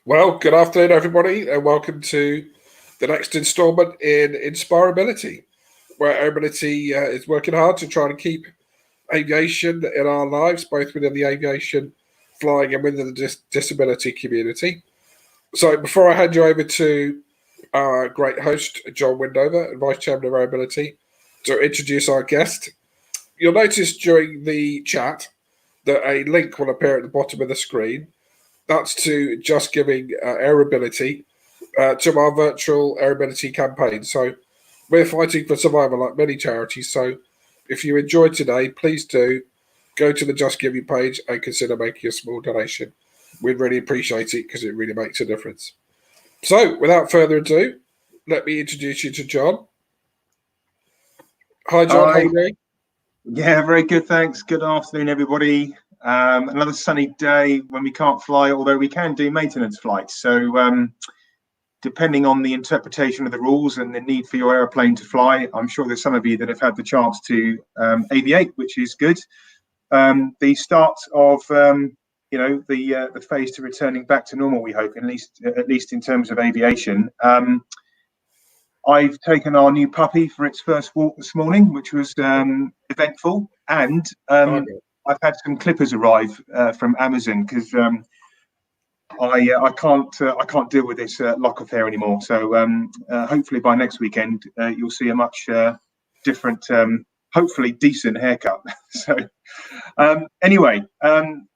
Well, good afternoon, everybody, and welcome to the next instalment in Inspirability, where Airability is working hard to try and keep aviation in our lives, both within the aviation, flying, and within the disability community. So, before I hand you over to our great host, John Windover, and Vice Chairman of Airability, to introduce our guest, you'll notice during the chat that a link will appear at the bottom of the screen. That's to Just Giving Airability to our virtual Airability campaign. So we're fighting for survival like many charities. So if you enjoyed today, please do go to the Just Giving page and consider making a small donation. We'd really appreciate it because it really makes a difference. So without further ado, let me introduce you to John. Hi, John. How are you doing? Yeah, very good, thanks. Good afternoon, everybody. Another sunny day when we can't fly, although we can do maintenance flights. So depending on the interpretation of the rules and the need for your aeroplane to fly, I'm sure there's some of you that have had the chance to aviate, which is good. The start of the phase to returning back to normal, we hope, at least in terms of aviation. I've taken our new puppy for its first walk this morning, which was eventful, and I've had some clippers arrive from Amazon because I can't deal with this lock of hair anymore. So hopefully by next weekend you'll see a much different, hopefully decent haircut. So anyway, I'm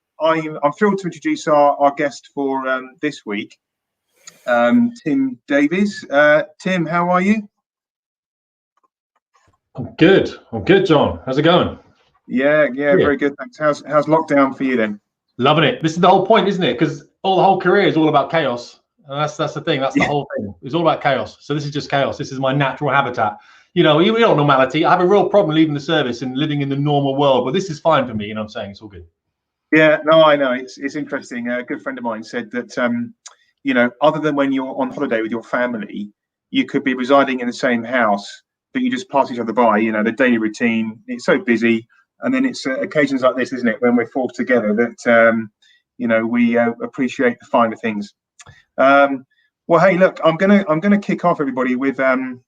thrilled to introduce our guest for this week. Tim Davies. Tim, how are you? I'm good, John. How's it going? Yeah, very good. Thanks. How's lockdown for you then? Loving it. This is the whole point, isn't it? Because the whole career is all about chaos. And that's the thing. That's the whole thing. It's all about chaos. So this is just chaos. This is my natural habitat. You know, we don't normality. I have a real problem leaving the service and living in the normal world, but this is fine for me. You know what I'm saying? It's all good. Yeah, no, I know. It's interesting. A good friend of mine said that you know, other than when you're on holiday with your family, you could be residing in the same house, but you just pass each other by. You know, the daily routine. It's so busy, and then it's occasions like this, isn't it, when we're forced together that you know, we appreciate the finer things. Well, hey, look, I'm gonna kick off everybody with our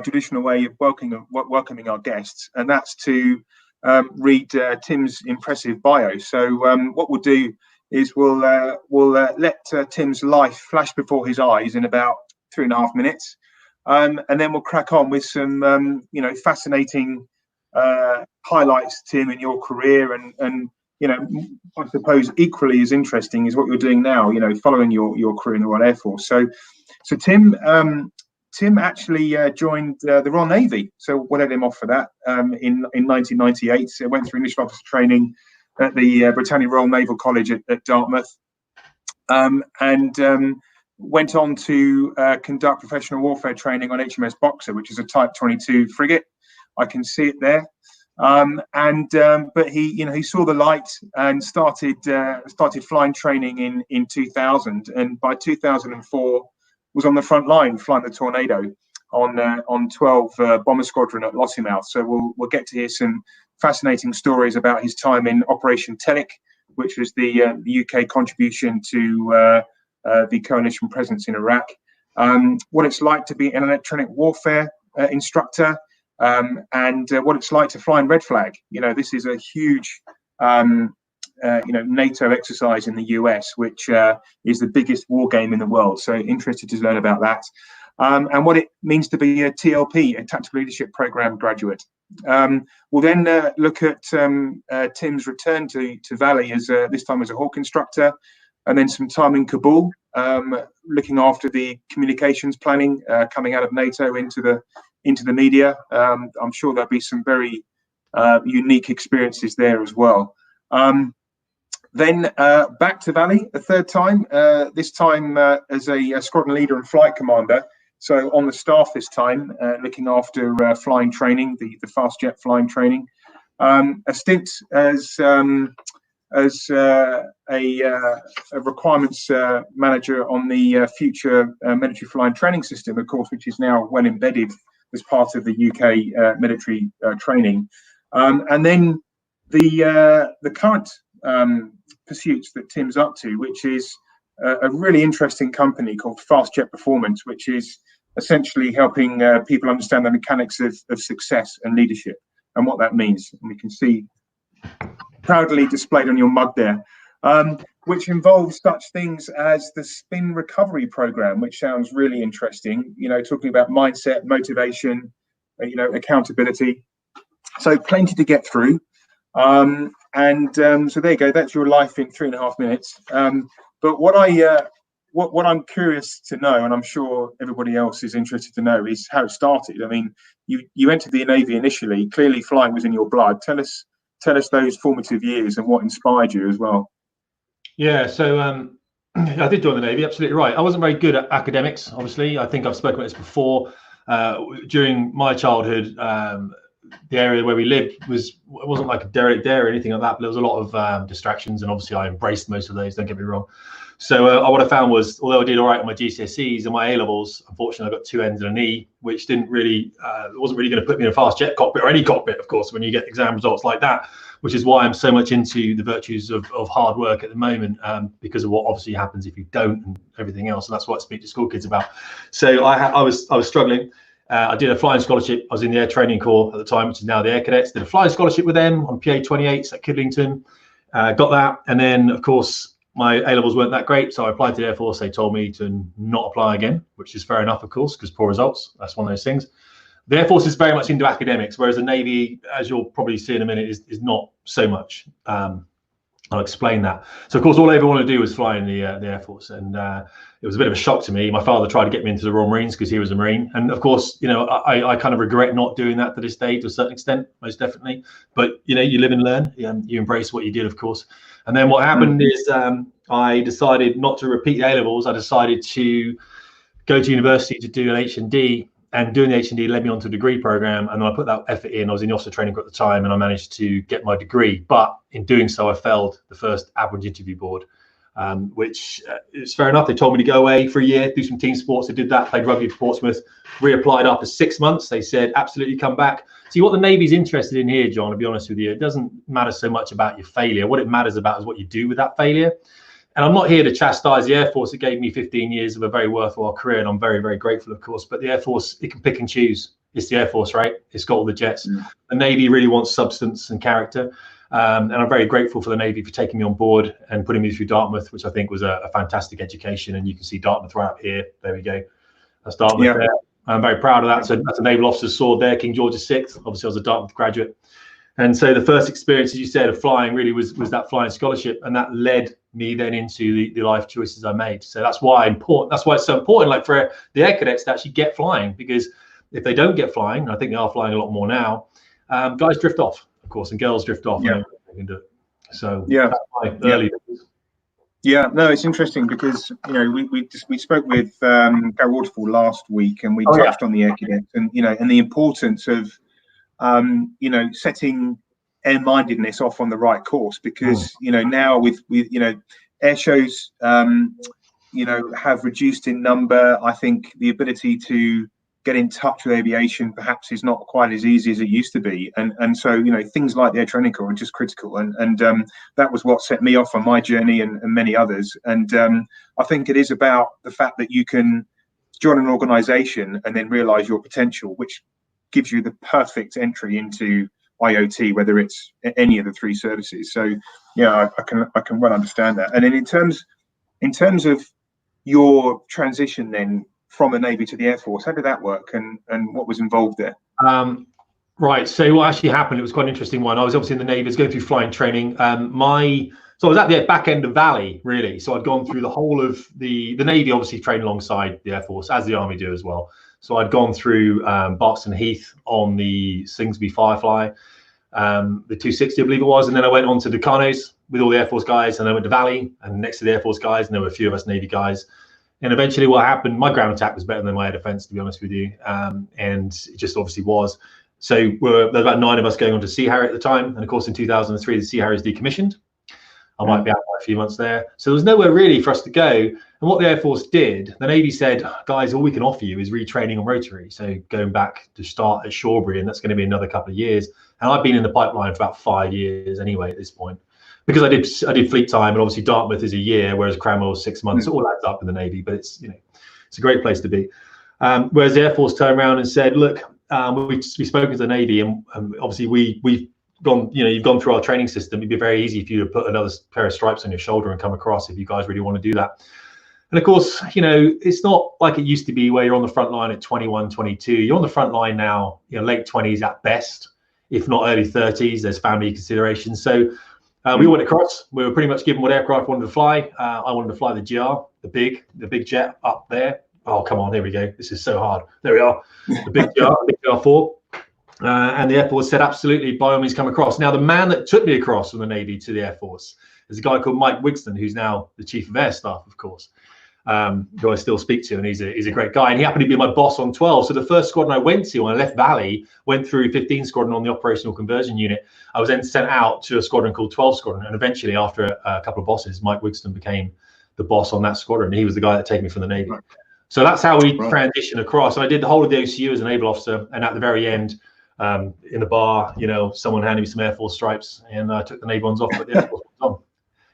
traditional way of welcoming our guests, and that's to read Tim's impressive bio. So what we'll do is we'll let Tim's life flash before his eyes in about 3.5 minutes, and then we'll crack on with some you know, fascinating highlights, Tim, in your career, and you know, I suppose equally as interesting is what you're doing now, you know, following your career in the Royal Air Force. So Tim actually joined the Royal Navy, so we'll let him off for that in 1998. So went through initial officer training at the Britannia Royal Naval College at Dartmouth, and went on to conduct professional warfare training on HMS Boxer, which is a Type 22 frigate. I can see it there. But he, you know, he saw the light and started flying training in 2000, and by 2004 was on the front line flying the Tornado on 12 Bomber Squadron at Lossiemouth. So we'll get to hear some fascinating stories about his time in Operation Telic, which was the UK contribution to the coalition presence in Iraq. What it's like to be an electronic warfare instructor. And what it's like to fly in red flag. You know, this is a huge, you know, NATO exercise in the US, which is the biggest war game in the world. So interested to learn about that, and what it means to be a TLP, a Tactical Leadership Program graduate. We'll then look at Tim's return to Valley as this time as a Hawk instructor, and then some time in Kabul, looking after the communications planning coming out of NATO into the media. I'm sure there'll be some very unique experiences there as well. Then back to Valley a third time, this time as a squadron leader and flight commander. So on the staff this time, looking after flying training, the fast jet flying training. A stint as a requirements manager on the future military flying training system, of course, which is now well embedded as part of the UK military training, and then the current pursuits that Tim's up to, which is a really interesting company called Fast Jet Performance, which is essentially helping people understand the mechanics of success and leadership and what that means. And we can see proudly displayed on your mug there, which involves such things as the spin recovery program, which sounds really interesting, you know, talking about mindset, motivation, you know, accountability. So plenty to get through. So there you go, that's your life in 3.5 minutes. But what I'm curious to know, and I'm sure everybody else is interested to know, is how it started. I mean, you entered the Navy initially, clearly flying was in your blood. Tell us those formative years and what inspired you as well. Yeah, so I did join the Navy, absolutely right. I wasn't very good at academics, obviously. I think I've spoken about this before. During my childhood, the area where we lived wasn't like a derelict there or anything like that, but there was a lot of distractions, and obviously I embraced most of those, don't get me wrong. So what I found was, although I did all right on my GCSEs and my A-levels, unfortunately I got 2 N's and an E, which didn't really, wasn't really going to put me in a fast jet cockpit, or any cockpit, of course, when you get exam results like that, which is why I'm so much into the virtues of hard work at the moment, because of what obviously happens if you don't and everything else. And that's what I speak to school kids about. So I was struggling. I did a flying scholarship. I was in the Air Training Corps at the time, which is now the Air Cadets. Did a flying scholarship with them on PA 28s at Kidlington. Got that. And then, of course, my A-levels weren't that great, so I applied to the Air Force. They told me to not apply again, which is fair enough, of course, because poor results. That's one of those things. The Air Force is very much into academics, whereas the Navy, as you'll probably see in a minute, is not so much. I'll explain that. So, of course, all I ever wanted to do was fly in the Air Force, and it was a bit of a shock to me. My father tried to get me into the Royal Marines because he was a Marine, and of course, you know, I kind of regret not doing that to this day to a certain extent, most definitely. But you know, you live and learn. You embrace what you did, of course. And then what happened is I decided not to repeat the A-levels. I decided to go to university to do an H&D. And doing the H&D led me on to a degree program, and then I put that effort in. I was in the officer training group at the time, and I managed to get my degree. But in doing so, I failed the first Admiralty interview board, which is fair enough. They told me to go away for a year, do some team sports. I did that, played rugby for Portsmouth, reapplied after 6 months. They said, absolutely come back. See, what the Navy's interested in here, John, to be honest with you, it doesn't matter so much about your failure. What it matters about is what you do with that failure. And I'm not here to chastise the Air Force. It gave me 15 years of a very worthwhile career, and I'm very, very grateful, of course. But the Air Force, it can pick and choose. It's the Air Force, right? It's got all the jets. The Navy really wants substance and character. And I'm very grateful for the Navy for taking me on board and putting me through Dartmouth, which I think was a fantastic education. And you can see Dartmouth right up here. There we go. That's Dartmouth there. I'm very proud of that. So that's a naval officer's sword there, King George VI. Obviously, I was a Dartmouth graduate. And so the first experience, as you said, of flying really was that flying scholarship, and that led me then into the life choices I made. So that's why it's so important, like for the Air Cadets to actually get flying, because if they don't get flying, and I think they are flying a lot more now, guys drift off, of course, and girls drift off. And they can do it. So that's my early days. Yeah, no, it's interesting because, you know, we spoke with Gary Waterfall last week, and we touched on the Air Cadets, and you know, and the importance of you know, setting air-mindedness off on the right course, because you know, now with you know, air shows you know, have reduced in number. I think the ability to get in touch with aviation perhaps is not quite as easy as it used to be, and so, you know, things like the Air Training Corps are just critical, and that was what set me off on my journey, and many others. And I think it is about the fact that you can join an organization and then realize your potential, which gives you the perfect entry into IoT, whether it's any of the 3 services. So yeah, I can well understand that. And then in terms of your transition then from the Navy to the Air Force, how did that work, and what was involved there? Right. So what actually happened, it was quite an interesting one. I was obviously in the Navy, I was going through flying training. So I was at the back end of Valley, really. So I'd gone through the whole of the Navy, obviously trained alongside the Air Force, as the Army do as well. So I'd gone through Barkston Heath on the Slingsby Firefly, the 260, I believe it was. And then I went on to Ducanos with all the Air Force guys, and I went to Valley and next to the Air Force guys, and there were a few of us Navy guys. And eventually what happened, my ground attack was better than my air defense, to be honest with you. And it just obviously was. So there were about 9 of us going on to Sea Harrier at the time. And of course, in 2003, the Sea Harrier is decommissioned. I might be out for a few months there. So there was nowhere really for us to go. And what the Air Force did, the Navy said, guys, all we can offer you is retraining on rotary. So going back to start at Shawbury, and that's going to be another couple of years. And I've been in the pipeline for about 5 years anyway at this point. because I did fleet time, and obviously Dartmouth is a year, whereas Cranwell's 6 months. It all adds up in the Navy, but it's it's a great place to be. Whereas the Air Force turned around and said, look, we've spoken to the Navy, and obviously we've gone, you've gone through our training system. It'd be very easy for you to put another pair of stripes on your shoulder and come across if you guys really want to do that. And of course, it's not like it used to be where you're on the front line at 21, 22. You're on the front line now, late 20s at best, if not early 30s. There's family considerations. So we went across. We were pretty much given what aircraft wanted to fly. I wanted to fly the GR, the big jet up there. Oh, come on, here we go. This is so hard. There we are, the big GR, big GR4. And the Air Force said, absolutely, by all means, come across. Now, the man that took me across from the Navy to the Air Force is a guy called Mike Wigston, who's now the Chief of Air Staff, of course, who I still speak to, and he's a great guy. And he happened to be my boss on 12. So the first squadron I went to when I left Valley, went through 15 Squadron on the Operational Conversion Unit. I was then sent out to a squadron called 12 Squadron. And eventually, after a couple of bosses, Mike Wigston became the boss on that squadron. He was the guy that took me from the Navy. Right. So that's how we transitioned across. And I did the whole of the OCU as a naval officer. And at the very end, in the bar, someone handed me some Air Force stripes, and I took the Navy ones off, but the Air Force ones on.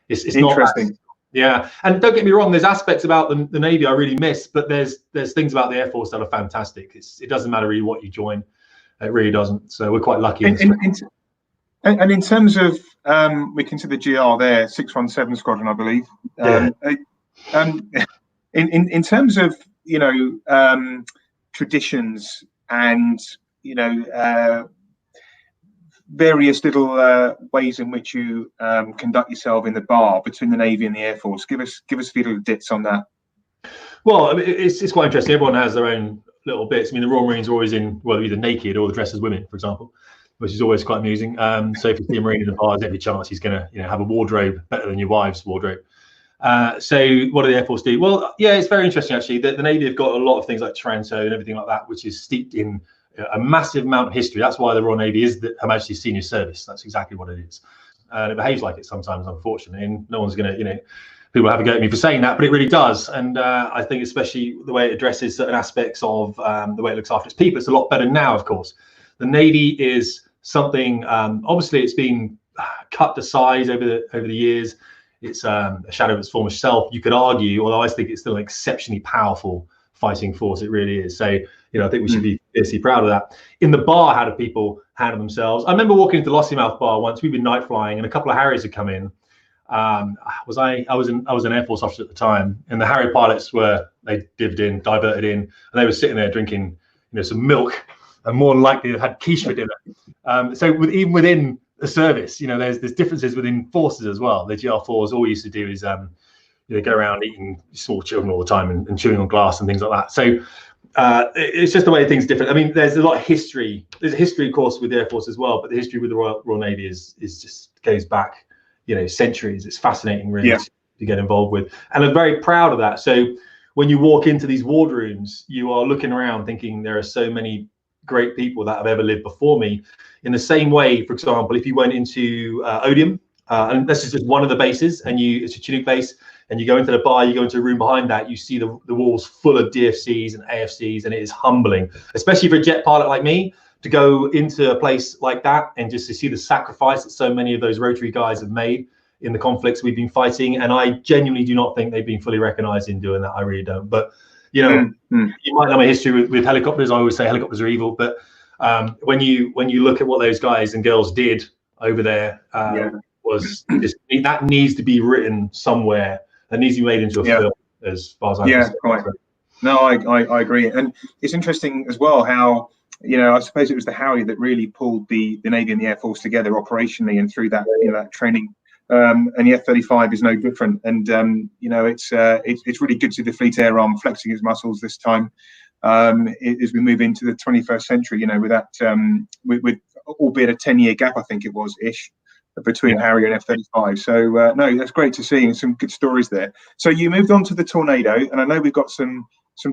It's interesting. Not yeah, and don't get me wrong, there's aspects about the Navy I really miss, but there's things about the Air Force that are fantastic. It doesn't matter really what you join, it really doesn't. So we're quite lucky. And in terms of we consider GR there, 617 Squadron, I believe. In terms of traditions and various little ways in which you conduct yourself in the bar between the Navy and the Air Force. Give us a few little bits on that. Well, I mean, it's quite interesting. Everyone has their own little bits. I mean, the Royal Marines are always in, well, either naked or dressed as women, for example, which is always quite amusing. So if you see a Marine in the bar, there's every chance he's going to have a wardrobe better than your wife's wardrobe. So what do the Air Force do? Well, yeah, it's very interesting, actually. The Navy have got a lot of things like Taranto and everything like that, which is steeped in a massive amount of history. That's why the Royal Navy is Her Majesty's senior service. That's exactly what it is. And it behaves like it sometimes, unfortunately. And no one's going to, people have a go at me for saying that, but it really does. And I think especially the way it addresses certain aspects of the way it looks after its people, it's a lot better now, of course. The Navy is something, obviously it's been cut to size over the years. It's a shadow of its former self. You could argue, although I think it's still an exceptionally powerful fighting force. It really is. So, I think we should be fiercely proud of that. In the bar, how do people handle themselves? I remember walking into the Lossiemouth bar once. We'd been night flying, and a couple of Harriers had come in. I was an Air Force officer at the time, and the Harrier pilots they diverted in, and they were sitting there drinking, some milk, and more than likely they had quiche for dinner. So even within the service, there's differences within forces as well. The GR4s, all we used to do is go around eating small children all the time and chewing on glass and things like that. So it's just the way things are different. I mean, there's a lot of history. There's a history, of course, with the Air Force as well, but the history with the Royal Navy is just goes back, centuries. It's fascinating, really, to get involved with, and I'm very proud of that. So when you walk into these wardrooms, you are looking around thinking there are so many great people that have ever lived before me. In the same way, for example, if you went into Odium, and this is just one of the bases, and it's a Chinook base, and you go into the bar, you go into a room behind that, you see the walls full of DFCs and AFCs, and it is humbling, especially for a jet pilot like me, to go into a place like that and just to see the sacrifice that so many of those rotary guys have made in the conflicts we've been fighting. And I genuinely do not think they've been fully recognized in doing that. I really don't. But, you might know my history with helicopters. I always say helicopters are evil. But when you look at what those guys and girls did over there, that needs to be written somewhere. That needs to be made into a film, as far as I'm concerned. Right. No, I agree. And it's interesting as well how, I suppose it was the Harrier that really pulled the Navy and the Air Force together operationally and through that, that training. And the F-35 is no different. And, it's really good to see the Fleet Air Arm flexing its muscles this time as we move into the 21st century, with that, with albeit a 10-year gap, I think it was ish, between Harrier and F-35. So no, that's great to see, and some good stories there. So you moved on to the Tornado, and I know we've got some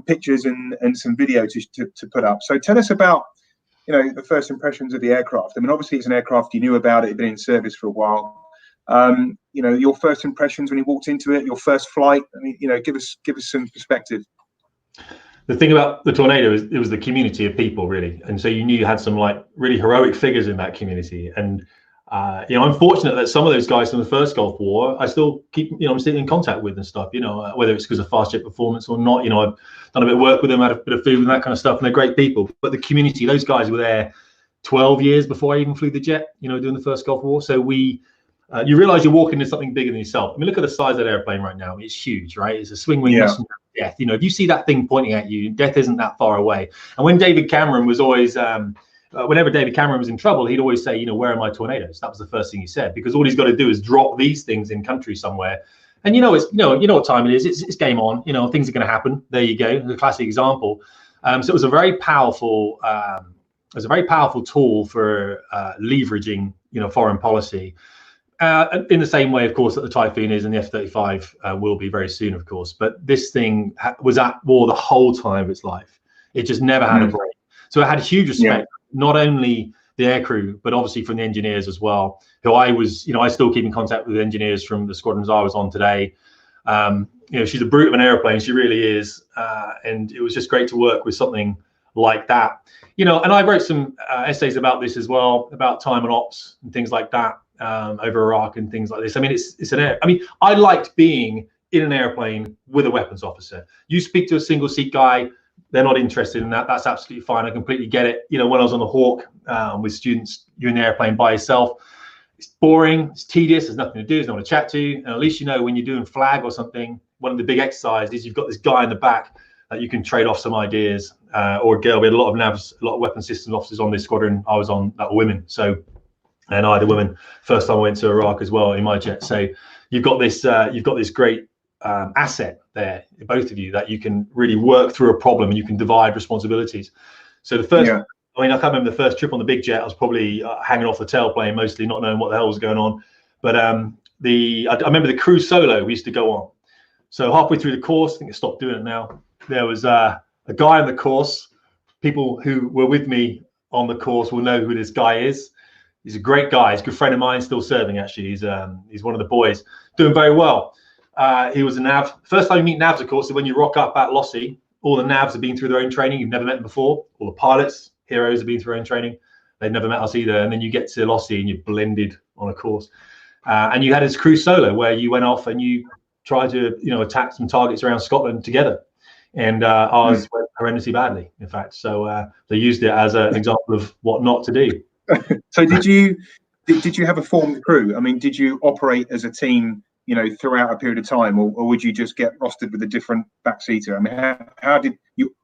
pictures and some video to put up. So tell us about the first impressions of the aircraft. I mean, obviously it's an aircraft you knew about, it had been in service for a while. Your first impressions when you walked into it, your first flight. I mean, give us some perspective. The thing about the Tornado is it was the community of people, really, and so you knew you had some really heroic figures in that community. And I'm fortunate that some of those guys from the first Gulf War, I still keep, I'm still in contact with and stuff, whether it's because of fast jet performance or not. I've done a bit of work with them, had a bit of food and that kind of stuff, and they're great people. But the community, those guys were there 12 years before I even flew the jet, doing the first Gulf War. So you realize you're walking into something bigger than yourself. I mean, look at the size of that airplane right now. It's huge, right? It's a swing wing messenger of death. If you see that thing pointing at you, death isn't that far away. And when David Cameron was always, whenever David Cameron was in trouble, he'd always say, where are my tornadoes? That was the first thing he said, because all he's got to do is drop these things in country somewhere. And it's what time it is. It's game on. Things are going to happen. There you go. The classic example. So it was a very powerful. It was a very powerful tool for leveraging, foreign policy. In the same way, of course, that the Typhoon is and the F-35 will be very soon, of course. But this thing was at war the whole time of its life. It just never had a break. So it had huge respect, not only the aircrew, but obviously from the engineers as well, who I still keep in contact with the engineers from the squadrons I was on today. She's a brute of an airplane. She really is. And it was just great to work with something like that. And I wrote some essays about this as well, about time and ops and things like that over Iraq and things like this. I mean, I liked being in an airplane with a weapons officer. You speak to a single seat guy, they're not interested in that. That's absolutely fine. I completely get it. When I was on the Hawk with students, you're in the airplane by yourself. It's boring, it's tedious, there's nothing to do, there's no one to chat to. And at least when you're doing flag or something, one of the big exercises, you've got this guy in the back that you can trade off some ideas, or a girl. We had a lot of navs, a lot of weapons systems officers on this squadron I was on that were women. So, and I had a woman first time I went to Iraq as well in my jet. So you've got this great asset there, both of you, that you can really work through a problem and you can divide responsibilities. So the first, I can't remember the first trip on the big jet. I was probably hanging off the tailplane, mostly not knowing what the hell was going on. But I remember the crew solo we used to go on. So halfway through the course, I think I stopped doing it now. There was a guy on the course. People who were with me on the course will know who this guy is. He's a great guy. He's a good friend of mine, still serving actually. He's one of the boys, doing very well. He was a nav. First time you meet navs, of course, is when you rock up at Lossie. All the navs have been through their own training. You've never met them before. All the pilots, heroes have been through their own training. They've never met us either. And then you get to Lossie and you're blended on a course. And you had this crew solo where you went off and you tried to, attack some targets around Scotland together. And ours went horrendously badly, in fact. So they used it as an example of what not to do. So did you have a formed crew? I mean, did you operate as a team, throughout a period of time, or would you just get rostered with a different backseater? I mean, how did you,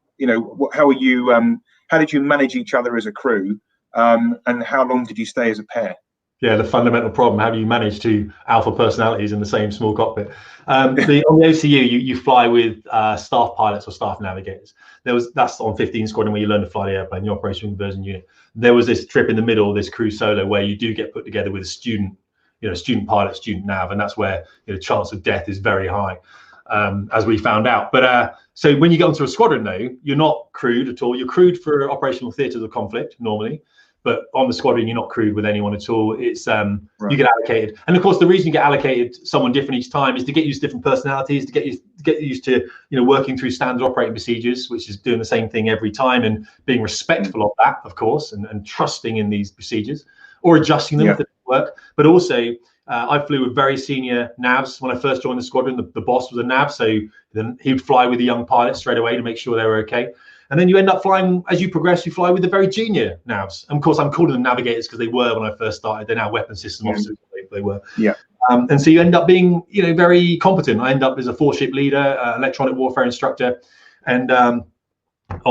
how did you manage each other as a crew, and how long did you stay as a pair? Yeah, the fundamental problem. How do you manage two alpha personalities in the same small cockpit? On the OCU, you fly with staff pilots or staff navigators. That's on 15 Squadron where you learn to fly the airplane, the Operation Conversion Unit. There was this trip in the middle, this crew solo, where you do get put together with a student, student pilot, student nav, and that's where the chance of death is very high, as we found out. But so when you get onto a squadron, though, you're not crewed at all. You're crewed for operational theatres of conflict normally. But on the squadron, you're not crewed with anyone at all. It's right. You get allocated, and of course, the reason you get allocated someone different each time is to get used to different personalities, to get used to working through standard operating procedures, which is doing the same thing every time and being respectful of that, of course, and trusting in these procedures or adjusting them if they work. But also, I flew with very senior navs when I first joined the squadron. The boss was a nav, so then he'd fly with the young pilots straight away to make sure they were okay. And then you end up flying, as you progress, you fly with the very junior navs. And of course, I'm calling them navigators because they were when I first started. They're now weapons system officers. They were. Yeah. And so you end up being, very competent. I end up as a 4-ship leader, electronic warfare instructor, and on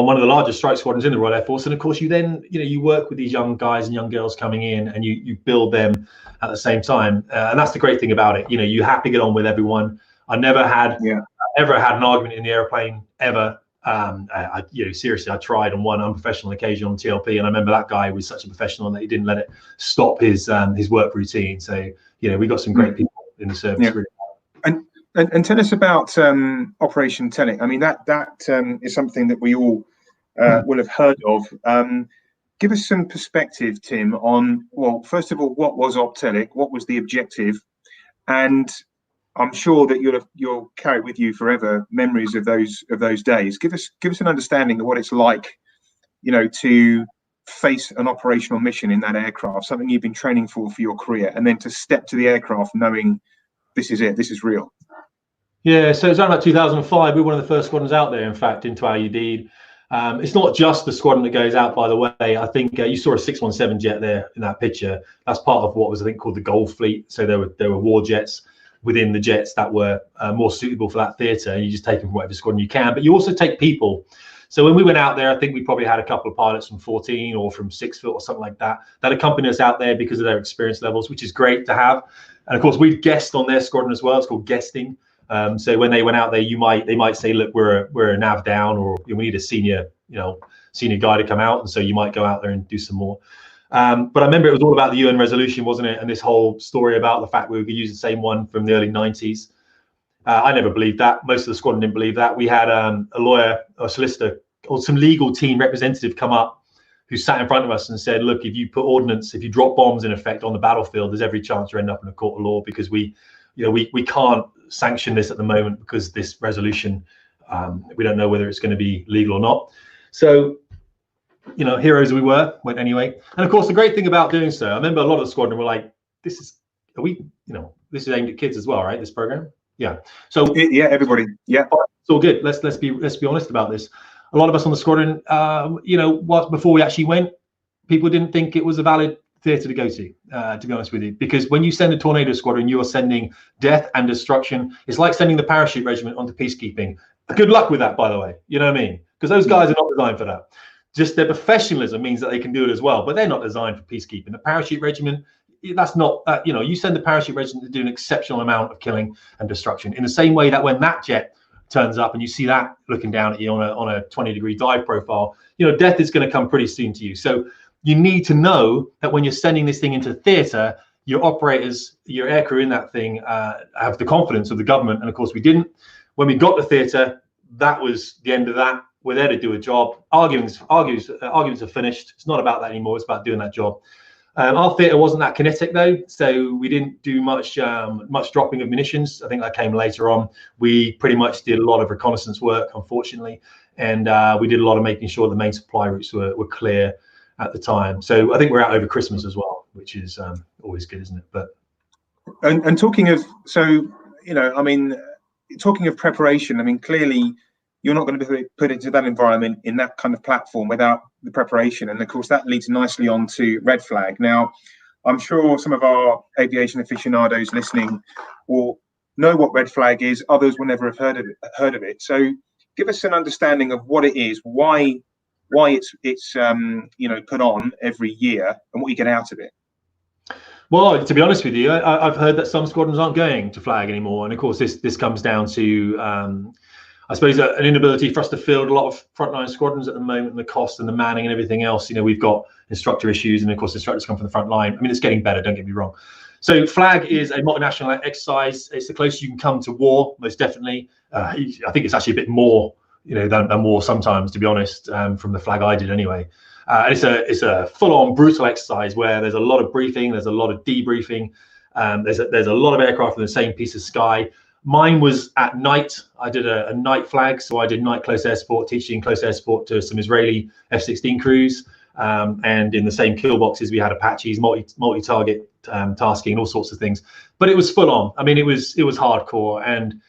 one of the largest strike squadrons in the Royal Air Force. And of course, you then, you work with these young guys and young girls coming in, and you build them at the same time. And that's the great thing about it. You have to get on with everyone. I never had ever had an argument in the airplane ever. Seriously, I tried on one unprofessional occasion on TLP, and I remember that guy was such a professional that he didn't let it stop his work routine. So we got some great people in the service. Really. And tell us about Operation Telic. I mean, that is something that we all will have heard of. Give us some perspective, Tim, on, well, first of all, what was Telic? What was the objective? And I'm sure that you'll carry with you forever memories of those days. Give us an understanding of what it's like, to face an operational mission in that aircraft, something you've been training for your career, and then to step to the aircraft knowing this is it, this is real? Yeah, so it's around about 2005. We were one of the first squadrons out there, in fact, into IUD. It's not just the squadron that goes out, by the way. I think you saw a 617 jet there in that picture. That's part of what was, I think, called the Gold Fleet. So there were war jets within the jets that were more suitable for that theatre. You just take them from whatever squadron you can, but you also take people. So when we went out there, I think we probably had a couple of pilots from 14 or from 6 foot or something like that accompanied us out there because of their experience levels, which is great to have. And of course, we guest on their squadron as well. It's called guesting. So when they went out there, they might say, look, we're a nav down, or we need a senior guy to come out, and so you might go out there and do some more. But I remember it was all about the UN resolution, wasn't it? And this whole story about the fact we were using the same one from the early 90s. I never believed that. Most of the squadron didn't believe that. We had a lawyer, a solicitor, or some legal team representative come up who sat in front of us and said, look, if you put ordnance, if you drop bombs in effect on the battlefield, there's every chance you end up in a court of law, because we can't sanction this at the moment because this resolution, we don't know whether it's going to be legal or not. So, heroes we went anyway. And of course, the great thing about doing so, I remember a lot of the squadron were like, this is aimed at kids as well, right? This program. Yeah. So yeah, everybody. Yeah. It's all good. Let's be honest about this. A lot of us on the squadron, before we actually went, people didn't think it was a valid theatre to go to be honest with you, because when you send a tornado squadron, you are sending death and destruction. It's like sending the parachute regiment onto peacekeeping. Good luck with that, by the way. You know what I mean? Because those guys are not designed for that. Just their professionalism means that they can do it as well, but they're not designed for peacekeeping. The parachute regiment, that's not, you send the parachute regiment to do an exceptional amount of killing and destruction. In the same way that when that jet turns up and you see that looking down at you on a 20-degree dive profile, death is going to come pretty soon to you. So you need to know that when you're sending this thing into theatre, your operators, your aircrew in that thing have the confidence of the government. And of course we didn't. When we got to theatre, that was the end of that. We're there to do a job. Arguments are finished. It's not about that anymore. It's about doing that job. Our theatre wasn't that kinetic though, so we didn't do much dropping of munitions. I think that came later on. We pretty much did a lot of reconnaissance work, unfortunately, and we did a lot of making sure the main supply routes were clear at the time. So I think we're out over Christmas as well, which is always good, isn't it? But and talking of, talking of preparation, clearly you're not going to be put into that environment in that kind of platform without the preparation. And of course, that leads nicely on to red flag. Now, I'm sure some of our aviation aficionados listening will know what red flag is. Others will never have heard of it. So give us an understanding of what it is, why it's put on every year, and what you get out of it. Well, to be honest with you, I've heard that some squadrons aren't going to flag anymore. And of course, this comes down to I suppose an inability for us to field a lot of frontline squadrons at the moment, and the cost and the manning and everything else. We've got instructor issues, and of course instructors come from the front line. It's getting better, don't get me wrong. So flag is a multinational exercise. It's the closest you can come to war, most definitely. I think it's actually a bit more, than war sometimes, to be honest, from the flag I did anyway. It's a full-on brutal exercise where there's a lot of briefing, there's a lot of debriefing, there's a lot of aircraft in the same piece of sky. Mine was at night. I did a night flag, so I did night close air support, teaching close air support to some Israeli F-16 crews. And in the same kill boxes, we had Apaches, multi-target tasking, all sorts of things. But it was full on. It was hardcore, and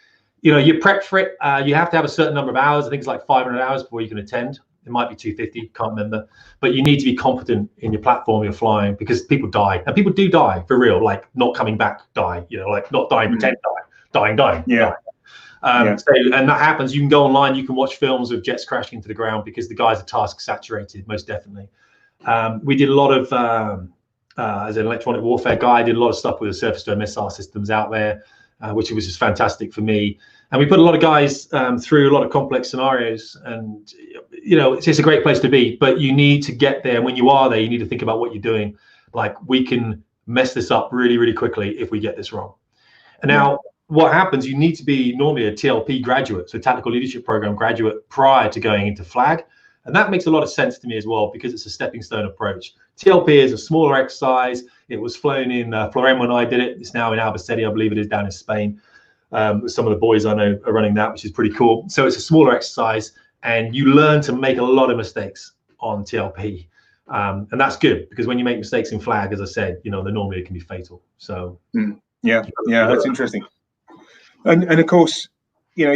you prep for it. You have to have a certain number of hours. I think it's like 500 hours before you can attend. It might be 250, can't remember. But you need to be competent in your platform you're flying, because people die, and people do die for real, like not coming back die. Like not dying, pretend die. Dying. Yeah. So, and that happens. You can go online, you can watch films of jets crashing into the ground because the guys are task saturated, most definitely. We did a lot of, as an electronic warfare guy, I did a lot of stuff with the surface-to-air missile systems out there, which was just fantastic for me. And we put a lot of guys through a lot of complex scenarios, and it's a great place to be, but you need to get there. When you are there, you need to think about what you're doing. Like, we can mess this up really, really quickly if we get this wrong. And now, what happens, you need to be normally a TLP graduate, so Tactical Leadership Program graduate, prior to going into flag. And that makes a lot of sense to me as well, because it's a stepping stone approach. TLP is a smaller exercise. It was flown in Florem when I did it. It's now in Albacete, I believe it is, down in Spain. Some of the boys I know are running that, which is pretty cool. So it's a smaller exercise, and you learn to make a lot of mistakes on TLP. And that's good, because when you make mistakes in flag, as I said, you know, they normally can be fatal. So yeah, that's interesting. And of course, you know,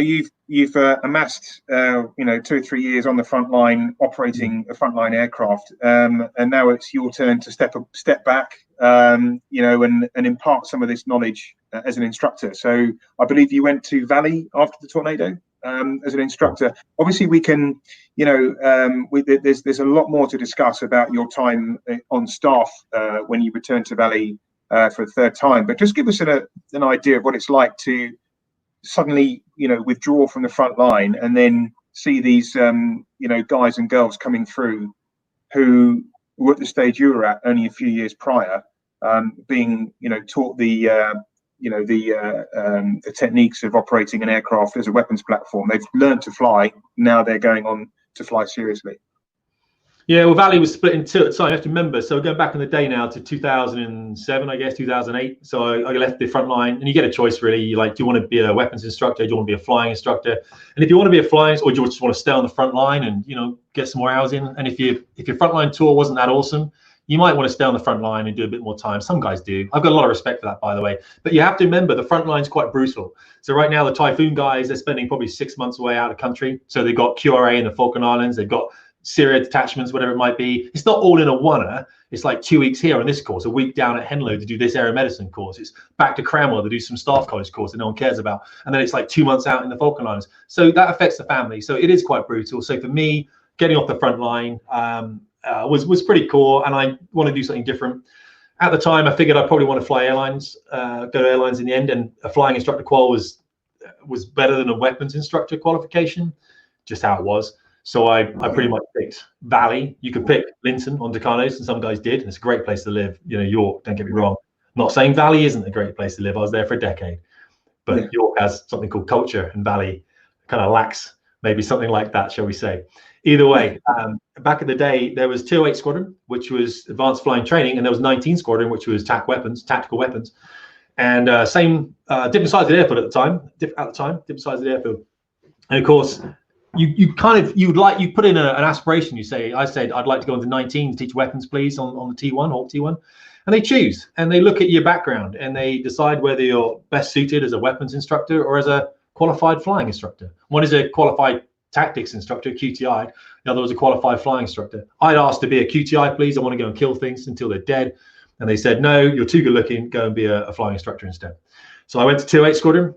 you've amassed you know, 2 or 3 years on the front line operating a frontline aircraft, and now it's your turn to step back, you know, and impart some of this knowledge as an instructor. So I believe you went to Valley after the tornado as an instructor. Obviously, we can, you know, there's a lot more to discuss about your time on staff when you return to Valley for the third time. But just give us an idea of what it's like to suddenly, you know, withdraw from the front line and then see these you know, guys and girls coming through who were at the stage you were at only a few years prior, being, you know, taught the you know, the techniques of operating an aircraft as a weapons platform. They've learned to fly. Now they're going on to fly seriously. Yeah, well, Valley was split in two at the time. You have to remember. So going back in the day now to 2007, I guess 2008. So I left the front line, and you get a choice really. You like, do you want to be a weapons instructor? Do you want to be a flying instructor? And if you want to be a flying, or do you just want to stay on the front line and, you know, get some more hours in? And if your frontline tour wasn't that awesome, you might want to stay on the front line and do a bit more time. Some guys do. I've got a lot of respect for that, by the way. But you have to remember, the front line's quite brutal. So right now, the Typhoon guys, they're spending probably 6 months away out of the country. So they've got QRA in the Falkland Islands. They've got Syria detachments, whatever it might be. It's not all in a oneer. It's like 2 weeks here on this course, a week down at Henlow to do this aeromedicine course. It's back to Cranwell to do some staff college course that no one cares about. And then it's like 2 months out in the Falkland Islands. So that affects the family. So it is quite brutal. So for me, getting off the front line was pretty cool. And I want to do something different. At the time, I figured I'd probably want to fly airlines, go to airlines in the end. And a flying instructor qual was better than a weapons instructor qualification, just how it was. So I pretty much picked Valley. You could pick Linton on Tucanos, and some guys did, and it's a great place to live. You know, York, don't get me wrong. I'm not saying Valley isn't a great place to live. I was there for a decade. But York has something called culture, and Valley kind of lacks maybe something like that, shall we say. Either way, back in the day, there was 208 Squadron, which was advanced flying training, and there was 19 Squadron, which was tactical weapons. And same, different sides of the airfield at the time, different sides of the airfield. And of course, you put in an aspiration. I said I'd like to go into 19 to teach weapons, please, on the T1, Hawk T1, and they choose and they look at your background and they decide whether you're best suited as a weapons instructor or as a qualified flying instructor. One is a qualified tactics instructor, QTI. The other was a qualified flying instructor. I'd asked to be a QTI, please. I want to go and kill things until they're dead, and they said no, you're too good looking. Go and be a flying instructor instead. So I went to 208 Squadron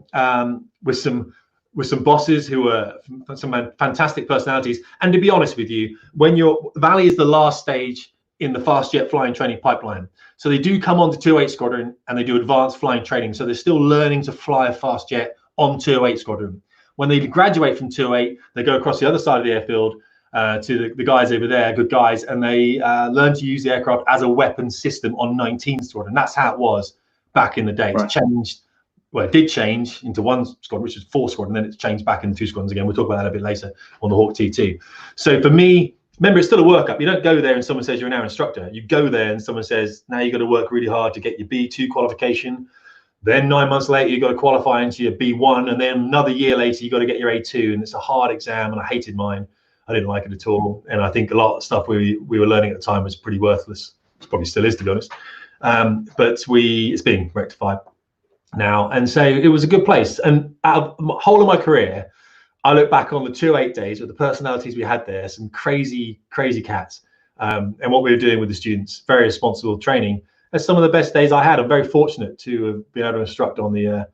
with some bosses who were some fantastic personalities. And to be honest with you, when Valley is the last stage in the fast jet flying training pipeline. So they do come on to 208 Squadron and they do advanced flying training. So they're still learning to fly a fast jet on 208 Squadron. When they graduate from 208, they go across the other side of the airfield to the guys over there, good guys, and they learn to use the aircraft as a weapons system on 19 Squadron. That's how it was back in the day. It's changed. Well, it did change into 1 squadron, which is 4 squadron, and then it's changed back into 2 squadrons again. We'll talk about that a bit later on the Hawk T2. So for me, remember, it's still a workup. You don't go there and someone says you're an air instructor. You go there and someone says, now you've got to work really hard to get your B2 qualification. Then 9 months later, you've got to qualify into your B1. And then another year later, you've got to get your A2. And it's a hard exam, and I hated mine. I didn't like it at all. And I think a lot of stuff we were learning at the time was pretty worthless. It probably still is, to be honest. But it's being rectified now, and so it was a good place. And out of the whole of my career, I look back on the 208 days with the personalities we had there, some crazy cats, and what we were doing with the students, very responsible training. That's some of the best days I had. I'm very fortunate to have been able to instruct on the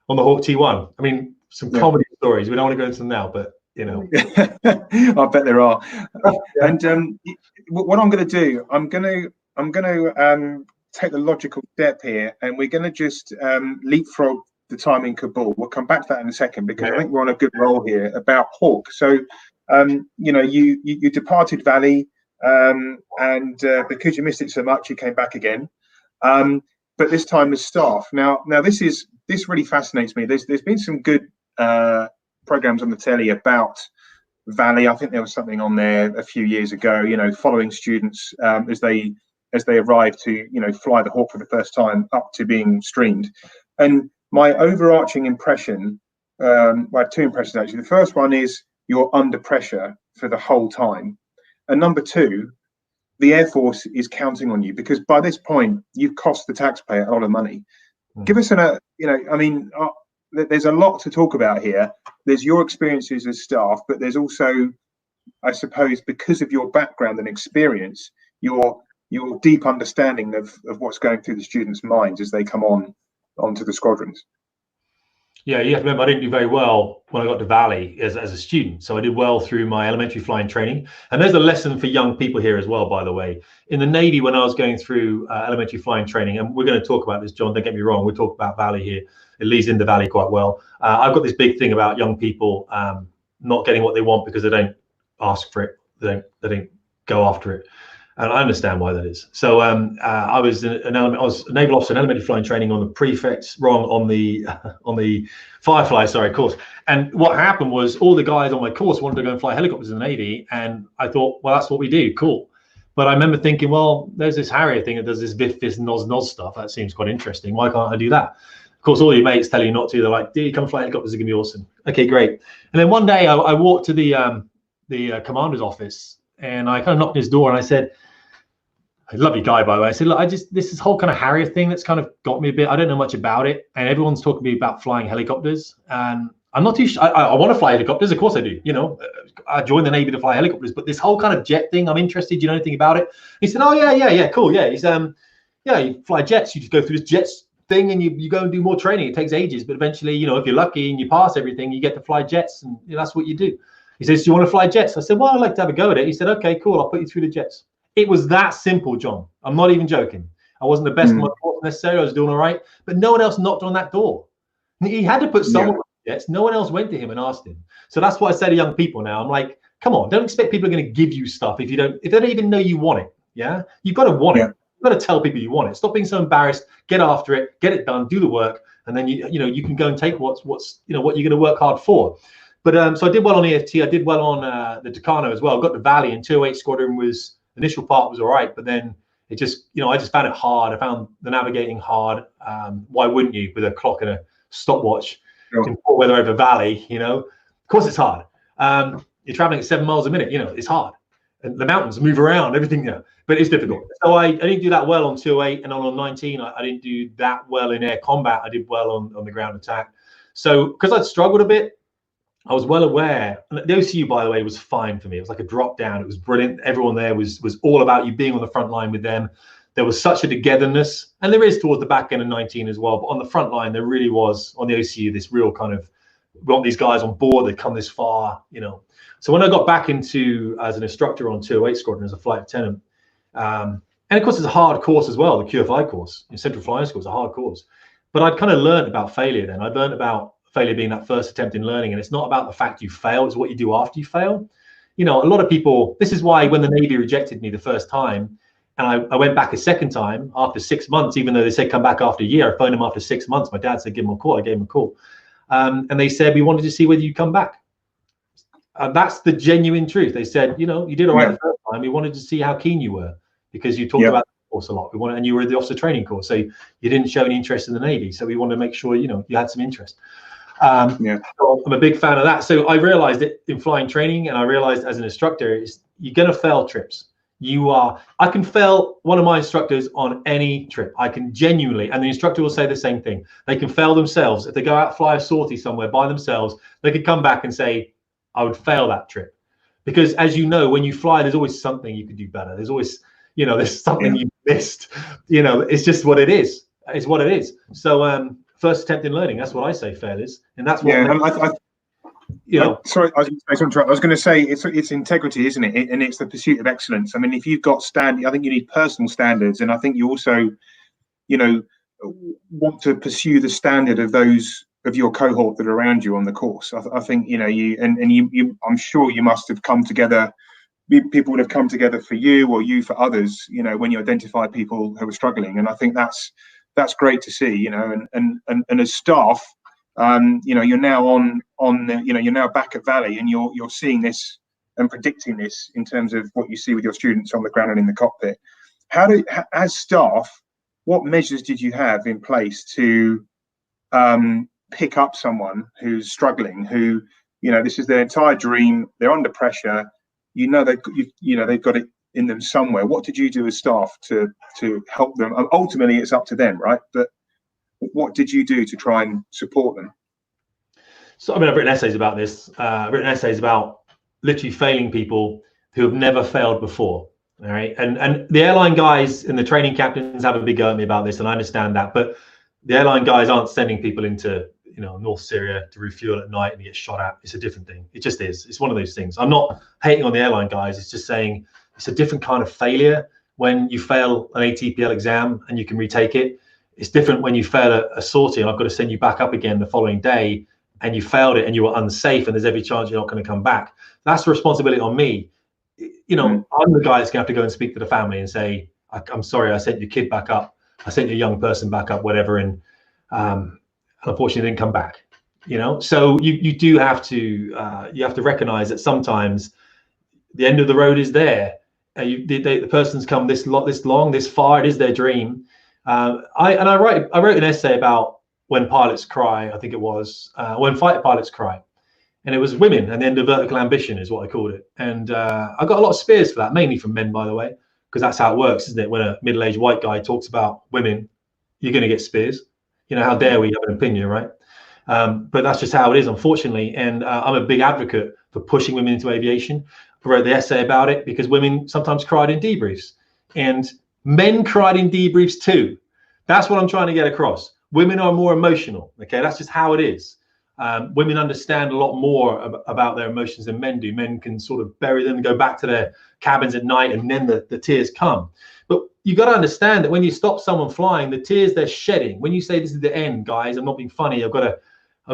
Hawk T1. I mean, some comedy stories. We don't want to go into them now, but you know, I bet there are. And what I'm going to do, I'm going to take the logical step here, and we're going to just leapfrog the time in Kabul. We'll come back to that in a second, because I think we're on a good roll here about Hawk. So you know, you departed Valley, and because you missed it so much, you came back again, but this time as staff. Now this really fascinates me. There's been some good programs on the telly about Valley. I think there was something on there a few years ago, you know, following students as they arrive to, you know, fly the Hawk for the first time up to being streamed. And my overarching impression, I have 2 impressions actually. The first one is you're under pressure for the whole time. And number 2, the Air Force is counting on you, because by this point you've cost the taxpayer a lot of money. Give us there's a lot to talk about here. There's your experiences as staff, but there's also, I suppose, because of your background and experience, your deep understanding of what's going through the students' minds as they come onto the squadrons. Yeah, you have to remember, I didn't do very well when I got to Valley as a student. So I did well through my elementary flying training. And there's a lesson for young people here as well, by the way. In the Navy, when I was going through elementary flying training, and we're going to talk about this, John, don't get me wrong, we'll talk about Valley here. It leads into Valley quite well. I've got this big thing about young people not getting what they want because they don't ask for it. They don't go after it. And I understand why that is. So I was a naval officer in elementary flying training on the prefects, on the Firefly, course. And what happened was all the guys on my course wanted to go and fly helicopters in the Navy, and I thought, well, that's what we do, cool. But I remember thinking, well, there's this Harrier thing that does this VIF, this NOS stuff. That seems quite interesting. Why can't I do that? Of course, all your mates tell you not to. They're like, dude, come fly helicopters, it's gonna be awesome. Okay, great. And then one day I walked to the commander's office, and I kind of knocked on his door, and I said, a lovely guy, by the way. I said, look, this whole kind of Harrier thing that's kind of got me a bit. I don't know much about it, and everyone's talking to me about flying helicopters, and I'm not too sure. I want to fly helicopters, of course I do. You know, I joined the Navy to fly helicopters, but this whole kind of jet thing, I'm interested. Do you know anything about it? He said, oh yeah, cool, yeah. He's you fly jets. You just go through this jets thing, and you go and do more training. It takes ages, but eventually, you know, if you're lucky and you pass everything, you get to fly jets, and that's what you do. He says, do you want to fly jets? I said, well, I'd like to have a go at it. He said, okay, cool, I'll put you through the jets. It was that simple, John. I'm not even joking. I wasn't the best in my course necessarily. I was doing all right, but no one else knocked on that door. He had to put someone on the jets. No one else went to him and asked him. So that's what I say to young people now. I'm like, come on, don't expect people are going to give you stuff if they don't even know you want it. Yeah, you've got to want it. You've got to tell people you want it. Stop being so embarrassed. Get after it. Get it done. Do the work, and then you can go and take what you're going to work hard for. But so I did well on EFT. I did well on the Tucano as well. Got to Valley, and 208 Squadron was. Initial part was all right, but then it just, I just found it hard. I found the navigating hard. Why wouldn't you with a clock and a stopwatch in poor weather over Valley? Of course it's hard. You're traveling at 7 miles a minute. It's hard. And the mountains move around, everything, but it's difficult. So I didn't do that well on 208, and on 19, I didn't do that well in air combat. I did well on the ground attack. So because I'd struggled a bit, I was well aware. And the OCU, by the way, was fine for me. It was like a drop down. It was brilliant. Everyone there was all about you being on the front line with them. There was such a togetherness, and there is towards the back end of 19 as well. But on the front line, there really was on the OCU this real kind of, we want these guys on board. They've come this far, So when I got back into as an instructor on 208 Squadron as a flight lieutenant, and of course it's a hard course as well, the QFI course in Central Flying School is a hard course. But I'd kind of learned about failure then. I'd learned about failure being that first attempt in learning, and it's not about the fact you fail, it's what you do after you fail. A lot of people, this is why when the Navy rejected me the first time, and I went back a second time after 6 months, even though they said come back after a year, I phoned them after 6 months. My dad said give him a call. I gave him a call, and they said we wanted to see whether you come back. That's the genuine truth. They said, you did all right the first time. We wanted to see how keen you were, because you talked about the course a lot. And you were the officer training course, so you didn't show any interest in the Navy. So we wanted to make sure you had some interest. So I'm a big fan of that. So I realized it in flying training, and I realized as an instructor is you're going to fail trips. I can fail one of my instructors on any trip. I can genuinely, and the instructor will say the same thing. They can fail themselves. If they go out, fly a sortie somewhere by themselves, they could come back and say, I would fail that trip. Because as you know, when you fly, there's always something you could do better. There's always, there's something you missed. It's just what it is. It's what it is. So, first attempt in learning, that's what I say fail is, and that's what sorry, I was going to say it's integrity, isn't it? And it's the pursuit of excellence. I mean, if you've got I think you need personal standards, and I think you also want to pursue the standard of those of your cohort that are around you on the course. I think I'm sure you must have come together. People would have come together for you, or you for others, when you identify people who are struggling, and I think that's great to see, and as staff, you're now you're now back at Valley, and you're seeing this and predicting this in terms of what you see with your students on the ground and in the cockpit. As staff, what measures did you have in place to pick up someone who's struggling, who, this is their entire dream, they're under pressure, they've got it, in them somewhere. What did you do as staff to help them? Ultimately, it's up to them, right? But what did you do to try and support them? So, I mean, I've written essays about this. I've written essays about literally failing people who have never failed before. All right. And the airline guys and the training captains have a big go at me about this, and I understand that. But the airline guys aren't sending people into, you know, North Syria to refuel at night and get shot at. It's a different thing. It just is. It's one of those things. I'm not hating on the airline guys. It's just saying it's a different kind of failure when you fail an ATPL exam and you can retake it. It's different when you fail a sortie and I've got to send you back up again the following day, and you failed it and you were unsafe and there's every chance you're not going to come back. That's the responsibility on me. You know, I'm the guy that's going to have to go and speak to the family and say, I'm sorry, I sent your kid back up. I sent your young person back up, whatever. And unfortunately didn't come back, you know? So you do have to, you have to recognize that sometimes the end of the road is there. The person's come this long, this far, it is their dream. I wrote an essay about when pilots cry, I think it was, when fighter pilots cry. And it was women and the end of vertical ambition is what I called it. And I got a lot of spears for that, mainly from men, by the way, because that's how it works, isn't it? When a middle-aged white guy talks about women, you're going to get spears. You know, how dare we have an opinion, right? But that's just how it is, unfortunately. And I'm a big advocate for pushing women into aviation. I wrote the essay about it because women sometimes cried in debriefs and men cried in debriefs too. That's what I'm trying to get across. Women are more emotional. Okay, that's just how it is. Women understand a lot more about their emotions than men do. Men can sort of bury them and go back to their cabins at night, and then the tears come. But you got to understand that when you stop someone flying, the tears they're shedding. When you say this is the end, guys, I'm not being funny. I'm going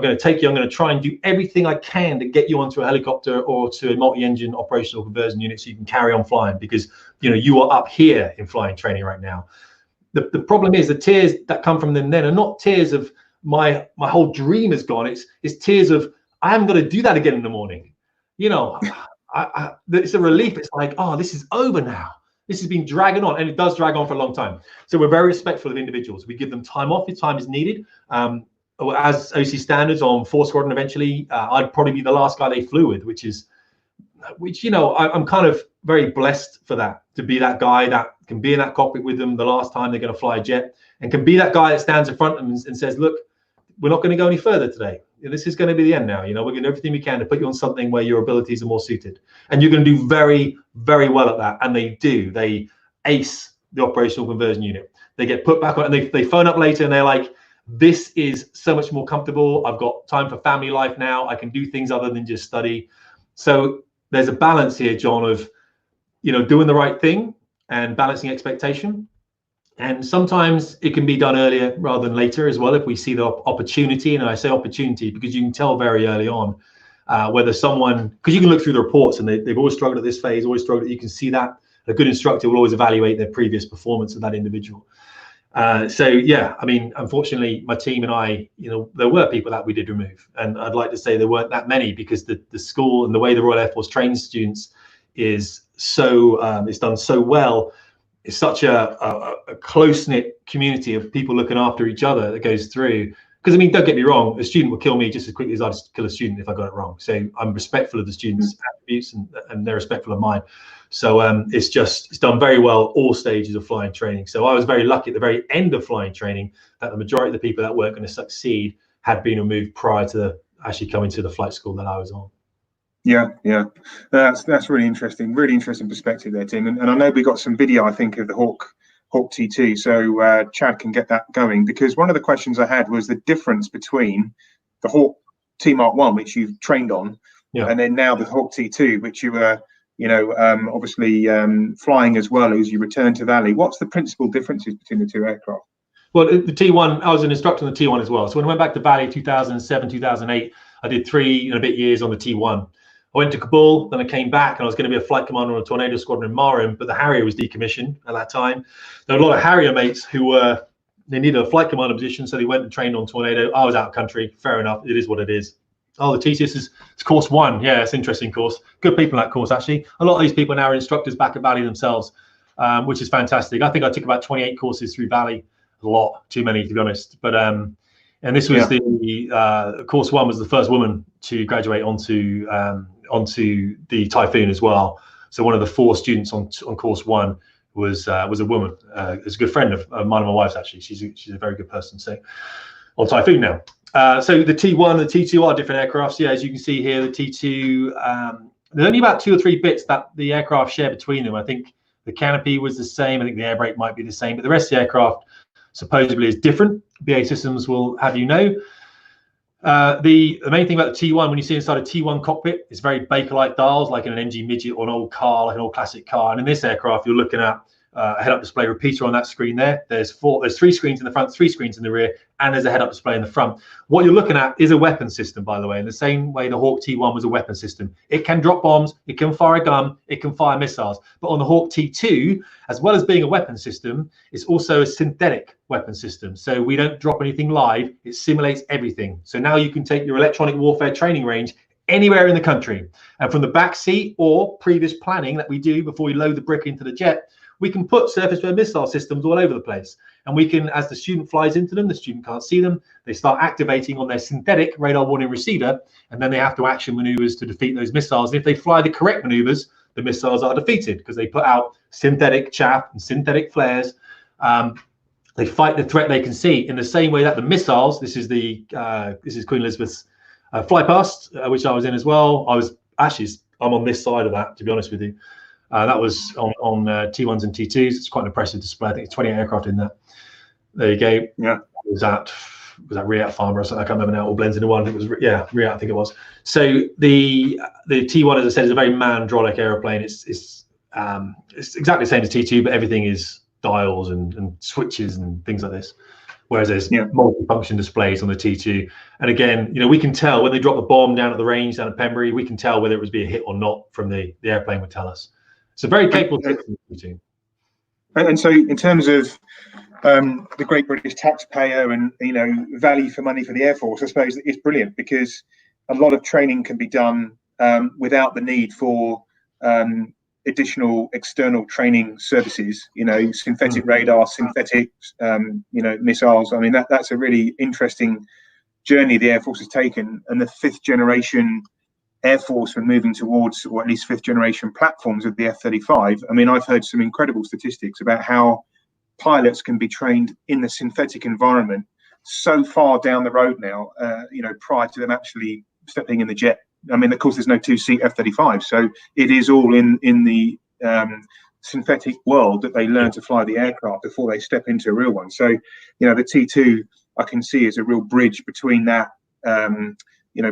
to take you. I'm going to try and do everything I can to get you onto a helicopter or to a multi-engine operational conversion unit so you can carry on flying, because you know you are up here in flying training right now. The problem is the tears that come from them then are not tears of my whole dream is gone. It's tears of I haven't got to do that again in the morning. You know, it's a relief. It's like, oh, this is over now. This has been dragging on, and it does drag on for a long time. So we're very respectful of individuals. We give them time off if time is needed. As OC standards on 4 Squadron, eventually, I'd probably be the last guy they flew with, which you know, I'm kind of very blessed for that, to be that guy that can be in that cockpit with them the last time they're going to fly a jet, and can be that guy that stands in front of them and says, look, we're not going to go any further today. This is going to be the end now. You know, we're going to do everything we can to put you on something where your abilities are more suited. And you're going to do very, very well at that. And they do. They ace the operational conversion unit. They get put back on, and they phone up later and they're like, this is so much more comfortable. I've got time for family life now. I can do things other than just study. So there's a balance here, John, of, you know, doing the right thing and balancing expectation. And sometimes it can be done earlier rather than later as well, if we see the opportunity. And I say opportunity because you can tell very early on whether someone, because you can look through the reports and they've always struggled at this phase, always struggled. You can see that a good instructor will always evaluate their previous performance of that individual. So yeah, I mean, unfortunately, my team and I, you know, there were people that we did remove, and I'd like to say there weren't that many, because the school and the way the Royal Air Force trains students is so it's done so well. It's such a close-knit community of people looking after each other that goes through. Because I mean, don't get me wrong, a student would kill me just as quickly as I'd kill a student if I got it wrong. So I'm respectful of the students' attributes, and they're respectful of mine. So it's done very well all stages of flying training. So I was very lucky at the very end of flying training that the majority of the people that weren't going to succeed had been removed prior to actually coming to the flight school that I was on. Yeah, that's really interesting perspective there, Tim. And I know we got some video, I think, of the Hawk T2, so Chad can get that going, because one of the questions I had was the difference between the Hawk T Mark 1, which you've trained on, and then now the Hawk T2, which you were, you know, obviously flying as well as you return to Valley. What's the principal differences between the two aircraft? Well, the T1, I was an instructor on the T1 as well. So when I went back to Valley 2007, 2008, I did 3 and a bit years on the T1. I went to Kabul, then I came back, and I was going to be a flight commander on a Tornado squadron in Marham, but the Harrier was decommissioned at that time. There were a lot of Harrier mates who they needed a flight commander position, so they went and trained on Tornado. I was out of country. Fair enough. It is what it is. Oh, the TCS it's course 1. Yeah, it's an interesting course. Good people in that course, actually. A lot of these people now are instructors back at Valley themselves, which is fantastic. I think I took about 28 courses through Valley. A lot, too many, to be honest. But and this was the course 1 was the first woman to graduate onto the Typhoon as well. So one of the 4 students on course 1 was a woman. It's a good friend of mine and my wife's, actually. She's a very good person. So on Typhoon now. So the T1 and the T2 are different aircrafts. Yeah, as you can see here, the T2, there's only about 2 or 3 bits that the aircraft share between them. I think the canopy was the same. I think the air brake might be the same, but the rest of the aircraft supposedly is different. BAE Systems will have you know. The main thing about the T1, when you see inside a T1 cockpit, it's very Baker-like dials, like in an NG midget or an old car, like an old classic car. And in this aircraft, you're looking at a head-up display repeater on that screen there. There's 3 screens in the front, 3 screens in the rear, and there's a head-up display in the front. What you're looking at is a weapon system, by the way, in the same way the Hawk T1 was a weapon system. It can drop bombs, it can fire a gun, it can fire missiles. But on the Hawk T2, as well as being a weapon system, it's also a synthetic weapon system. So we don't drop anything live, it simulates everything. So now you can take your electronic warfare training range anywhere in the country. And from the back seat or previous planning that we do before we load the brick into the jet, we can put surface-to-air missile systems all over the place. And we can, as the student flies into them, the student can't see them, they start activating on their synthetic radar warning receiver, and then they have to action maneuvers to defeat those missiles. And if they fly the correct maneuvers, the missiles are defeated because they put out synthetic chaff and synthetic flares. They fight the threat they can see in the same way that the missiles, this is Queen Elizabeth's fly past, which I was in as well. I'm on this side of that, to be honest with you. That was on T1s and T2s. It's quite an impressive display. I think it's 28 aircraft in there. There you go. Yeah. Was that Riyadh Farmer or something? I can't remember now. It all blends into one. It was Riyadh, I think it was. So the T1, as I said, is a very mandrolic aeroplane. It's exactly the same as T2, but everything is dials and switches and things like this. Whereas there's multi-function displays on the T2. And again, we can tell when they drop the bomb down at the range down at Pembury, we can tell whether it was be a hit or not from the airplane would tell us. It's a very capable system. And so in terms of the great British taxpayer and value for money for the Air Force, I suppose it's brilliant because a lot of training can be done without the need for additional external training services, synthetic radar, synthetic missiles. I mean, that's a really interesting journey the Air Force has taken, and the 5th generation Air Force are moving towards, or at least 5th generation platforms of the F-35. I mean, I've heard some incredible statistics about how pilots can be trained in the synthetic environment so far down the road now, prior to them actually stepping in the jet. I mean, of course, there's no 2-seat F-35, so it is all in the synthetic world that they learn to fly the aircraft before they step into a real one. So, the T2 I can see is a real bridge between that,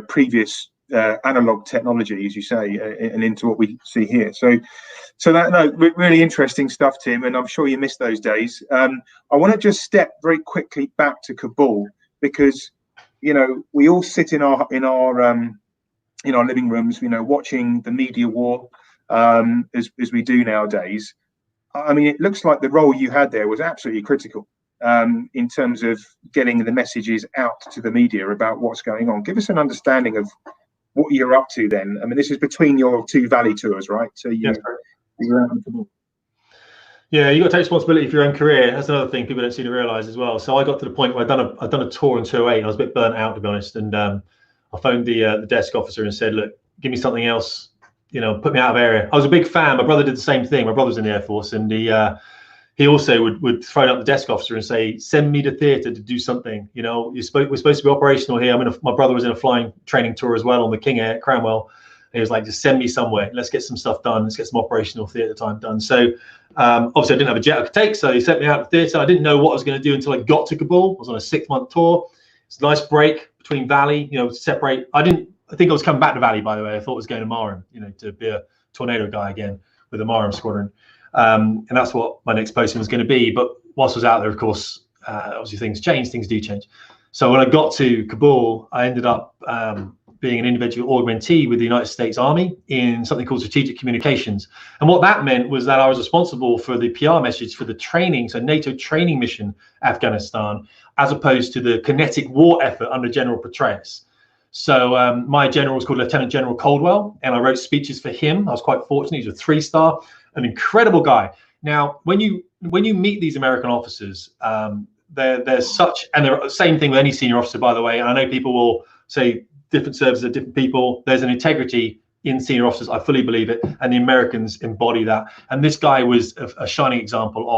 previous analog technology, as you say, and into what we see here. So really interesting stuff, Tim, and I'm sure you missed those days. I want to just step very quickly back to Kabul because we all sit in our living rooms, watching the media war as we do nowadays. I mean, it looks like the role you had there was absolutely critical in terms of getting the messages out to the media about what's going on. Give us an understanding of what you're up to then. I mean, this is between your 2 Valley tours, right? So you're out in Kabul. Yeah, you got to take responsibility for your own career. That's another thing people don't seem to realise as well. So I got to the point where I'd done a tour in 2008, and I was a bit burnt out, to be honest. And I phoned the desk officer and said, "Look, give me something else. Put me out of area." I was a big fan. My brother did the same thing. My brother's in the Air Force, and he also would phone up the desk officer and say, "Send me to theatre to do something. We're supposed to be operational here." My brother was in a flying training tour as well on the King Air Cranwell. He was like, "Just send me somewhere. Let's get some stuff done. Let's get some operational theatre time done." So obviously I didn't have a jet I could take, so he sent me out to theatre. I didn't know what I was going to do until I got to Kabul. I was on a 6-month tour. It's a nice break between Valley, separate. I think I was coming back to Valley, by the way. I thought I was going to Marham, to be a tornado guy again with the Marham squadron. And that's what my next posting was going to be. But whilst I was out there, of course, obviously things change, things do change. So when I got to Kabul, I ended up being an individual augmentee with the United States Army in something called strategic communications. And what that meant was that I was responsible for the PR message for the training, so NATO training mission Afghanistan, as opposed to the kinetic war effort under General Petraeus. So my general was called Lieutenant General Caldwell, and I wrote speeches for him. I was quite fortunate. He was a 3-star, an incredible guy. Now, when you meet these American officers, there's such, and they're the same thing with any senior officer, by the way. And I know people will say different services are different people. There's an integrity in senior officers. I fully believe it, and the Americans embody that. And this guy was a shining example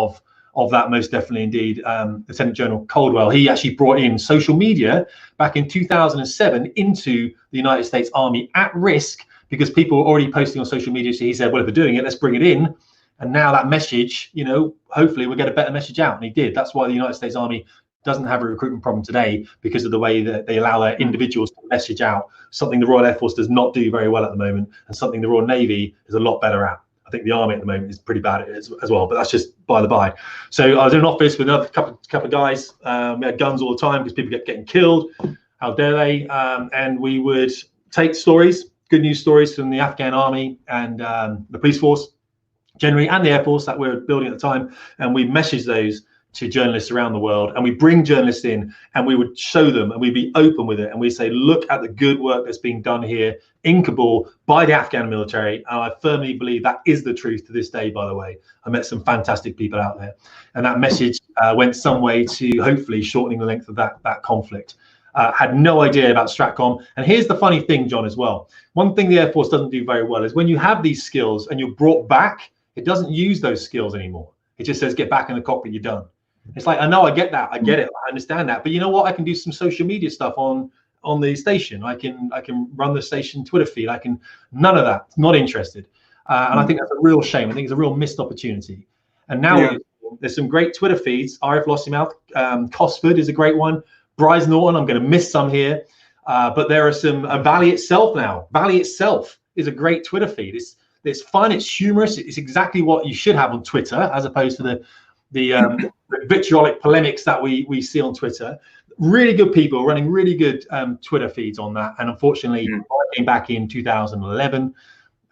of that, most definitely indeed. Lieutenant General Caldwell, he actually brought in social media back in 2007 into the United States Army at risk, because people were already posting on social media. So he said, well, if we're doing it, let's bring it in. And now that message, you know, hopefully we'll get a better message out. And he did. That's why the United States Army doesn't have a recruitment problem today, because of the way that they allow their individuals to message out, something the Royal Air Force does not do very well at the moment, and something the Royal Navy is a lot better at. I think the Army at the moment is pretty bad at it as well, but that's just by the by. So I was in an office with another couple of guys. We had guns all the time because people kept getting killed. How dare they? And we would take stories, good news stories from the Afghan Army and the police force generally, and the Air Force that we were building at the time, and we message those to journalists around the world. And we bring journalists in and we would show them, and we'd be open with it, and we say, look at the good work that's being done here in Kabul by the Afghan military. And I firmly believe that is the truth to this day, by the way. I met some fantastic people out there, and that message went some way to hopefully shortening the length of that conflict. Had no idea about Stratcom. And here's the funny thing, John, as well. One thing the Air Force doesn't do very well is when you have these skills and you're brought back, it doesn't use those skills anymore. It just says, get back in the cockpit, you're done. It's like, I know, I get that, I get it, I understand that, but you know what? I can do some social media stuff on the station. I can run the station Twitter feed. I can, none of that. Not interested. And I think that's a real shame. I think it's a real missed opportunity. And now there's some great Twitter feeds. RF Lossiemouth, Cosford is a great one. Bryce Norton, I'm going to miss some here, but there are some. Valley itself now. Valley itself is a great Twitter feed. It's fun. It's humorous. It's exactly what you should have on Twitter, as opposed to the vitriolic polemics that we see on Twitter. Really good people running really good Twitter feeds on that. And unfortunately, I came back in 2011.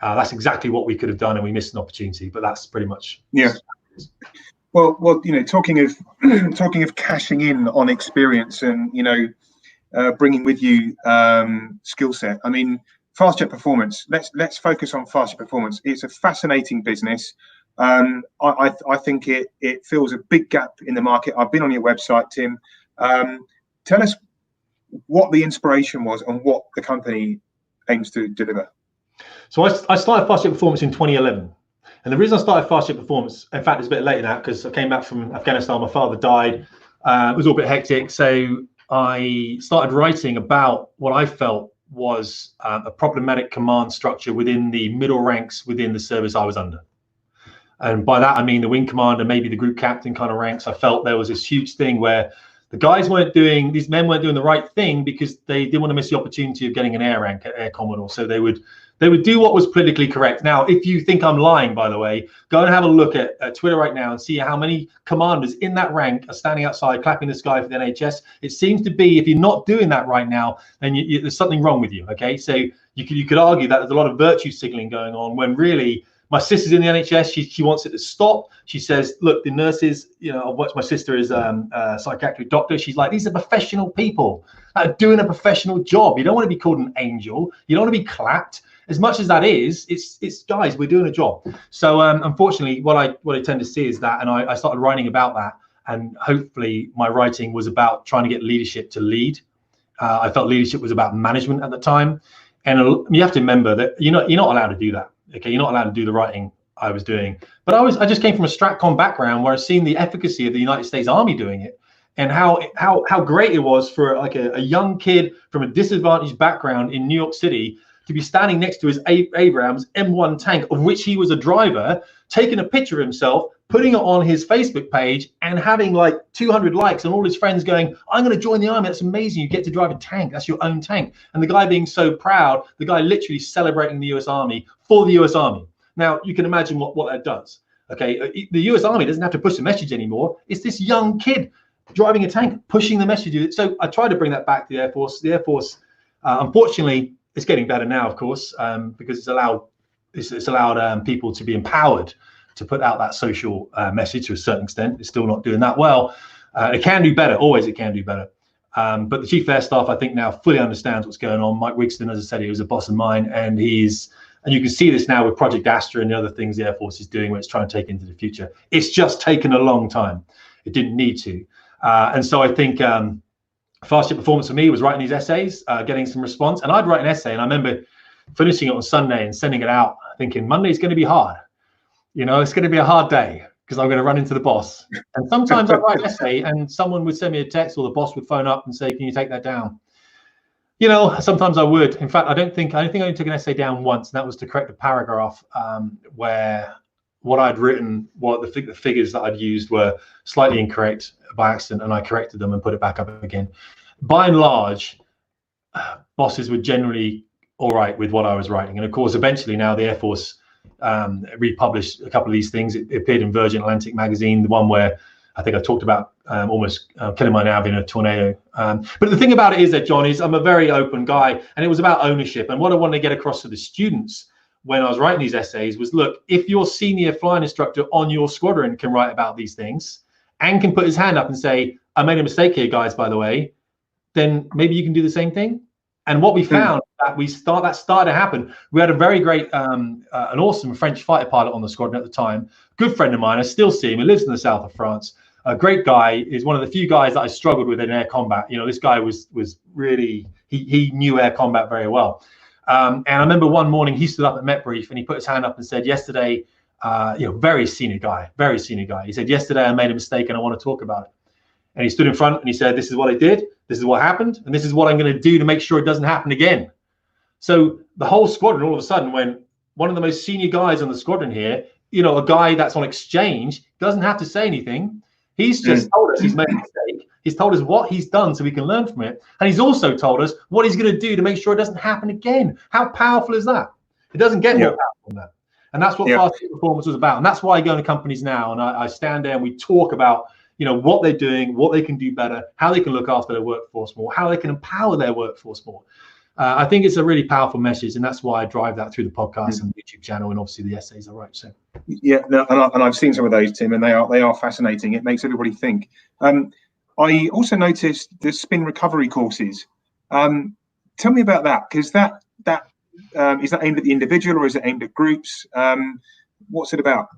That's exactly what we could have done, and we missed an opportunity. But that's pretty much Well, you know, talking of cashing in on experience and, you know, bringing with you skill set. I mean, Fast Jet Performance. Let's focus on Fast Jet Performance. It's a fascinating business. I think it fills a big gap in the market. I've been on your website, Tim. Tell us what the inspiration was and what the company aims to deliver. So I started Fast Jet Performance in 2011. And the reason I started Fast Jet Performance, in fact, it's a bit later now, because I came back from Afghanistan. My father died. It was all a bit hectic. So I started writing about what I felt was a problematic command structure within the middle ranks within the service I was under. And by that, I mean the wing commander, maybe the group captain kind of ranks. I felt there was this huge thing where the guys these men weren't doing the right thing because they didn't want to miss the opportunity of getting an air rank at Air Commodore. So they would do what was politically correct. Now, if you think I'm lying, by the way, go and have a look at Twitter right now and see how many commanders in that rank are standing outside clapping the sky for the NHS. It seems to be, if you're not doing that right now, then there's something wrong with you. Okay, so you could argue that there's a lot of virtue signaling going on, when really my sister's in the NHS. She wants it to stop. She says, look, the nurses, you know, my sister is a psychiatric doctor. She's like, these are professional people that are doing a professional job. You don't want to be called an angel. You don't want to be clapped. As much as that is, it's guys, we're doing a job. So unfortunately, what I tend to see is that, and I started writing about that, and hopefully my writing was about trying to get leadership to lead. I felt leadership was about management at the time, and you have to remember that you're not allowed to do that. Okay, you're not allowed to do the writing I was doing. But I just came from a Stratcom background where I've seen the efficacy of the United States Army doing it, and how great it was for like a young kid from a disadvantaged background in New York City to be standing next to his Abrams M1 tank, of which he was a driver, taking a picture of himself, putting it on his Facebook page, and having like 200 likes, and all his friends going, I'm going to join the Army. That's amazing. You get to drive a tank. That's your own tank. And the guy being so proud, the guy literally celebrating the US Army for the US Army. Now, you can imagine what that does. Okay, the US Army doesn't have to push the message anymore. It's this young kid driving a tank, pushing the message. So I try to bring that back to the Air Force. The Air Force, unfortunately, it's getting better now, of course, because it's allowed people to be empowered to put out that social message to a certain extent. It's still not doing that well. It can do better. Always it can do better. But the Chief Air Staff, I think, now fully understands what's going on. Mike Wigston, as I said, he was a boss of mine, and you can see this now with Project Astra and the other things the Air Force is doing, where it's trying to take into the future. It's just taken a long time. It didn't need to. And so I think Fast Jet Performance for me was writing these essays, getting some response. And I'd write an essay, and I remember finishing it on Sunday and sending it out, thinking Monday's going to be hard. It's going to be a hard day because I'm going to run into the boss. And sometimes I write an essay and someone would send me a text or the boss would phone up and say, can you take that down? Sometimes I would. In fact, I think I only took an essay down once, and that was to correct a paragraph where what I'd written, the figures that I'd used were slightly incorrect by accident, and I corrected them and put it back up again. By and large, bosses were generally all right with what I was writing. And of course, eventually now the Air Force republished a couple of these things. It appeared in Virgin Atlantic magazine, the one where I think I talked about almost killing my nav in a tornado. But the thing about it is that, John, is I'm a very open guy, and it was about ownership. And what I wanted to get across to the students when I was writing these essays was, look, if your senior flying instructor on your squadron can write about these things and can put his hand up and say, I made a mistake here, guys, by the way, then maybe you can do the same thing. And what we found that started to happen. We had a very great, an awesome French fighter pilot on the squadron at the time. Good friend of mine. I still see him. He lives in the south of France. A great guy. Is one of the few guys that I struggled with in air combat. This guy was really, he knew air combat very well. And I remember one morning he stood up at Met Brief and he put his hand up and said, yesterday, very senior guy. He said, yesterday I made a mistake and I want to talk about it. And he stood in front and he said, this is what I did. This is what happened. And this is what I'm going to do to make sure it doesn't happen again. So the whole squadron all of a sudden, when one of the most senior guys on the squadron here, a guy that's on exchange, doesn't have to say anything. He's just told us he's made a mistake. He's told us what he's done so we can learn from it. And he's also told us what he's going to do to make sure it doesn't happen again. How powerful is that? It doesn't get more powerful than that. And that's what Fast Performance was about. And that's why I go into companies now and I stand there and we talk about, what they're doing, what they can do better, how they can look after their workforce more, how they can empower their workforce more. I think it's a really powerful message, and that's why I drive that through the podcast and the YouTube channel, and obviously the essays I write. So, and I've seen some of those, Tim, and they are fascinating. It makes everybody think. I also noticed the spin recovery courses. Tell me about that, because that is that aimed at the individual or is it aimed at groups? What's it about?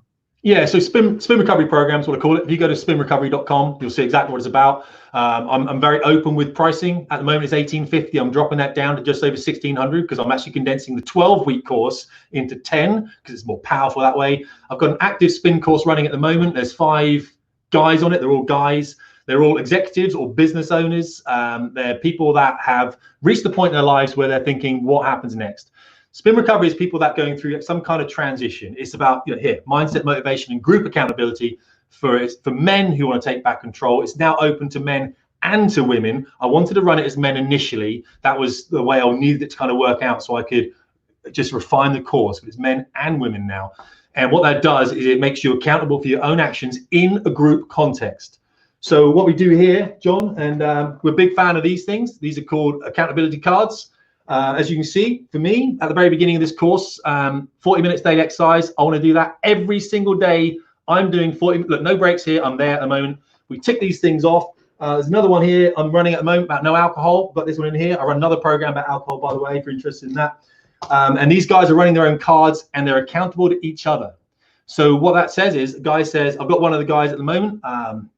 Yeah, so spin recovery programs, what I call it. If you go to spinrecovery.com, you'll see exactly what it's about. I'm very open with pricing. At the moment, it's $1,850. I'm dropping that down to just over $1,600 because I'm actually condensing the 12-week course into 10 because it's more powerful that way. I've got an active spin course running at the moment. There's 5 guys on it. They're all guys. They're all executives or business owners. They're people that have reached the point in their lives where they're thinking, what happens next? Spin recovery is people that are going through some kind of transition. It's about mindset, motivation, and group accountability for men who want to take back control. It's now open to men and to women. I wanted to run it as men initially. That was the way I needed it to kind of work out so I could just refine the course. But it's men and women now. And what that does is it makes you accountable for your own actions in a group context. So what we do here, John, and we're a big fan of these things. These are called accountability cards. As you can see, for me, at the very beginning of this course, 40 minutes daily exercise. I want to do that every single day. I'm doing 40, look, no breaks here. I'm there at the moment. We tick these things off. There's another one here I'm running at the moment about no alcohol. Got this one in here. I run another program about alcohol, by the way, if you're interested in that. And these guys are running their own cards and they're accountable to each other. So what that says is, the guy says, I've got one of the guys at the moment.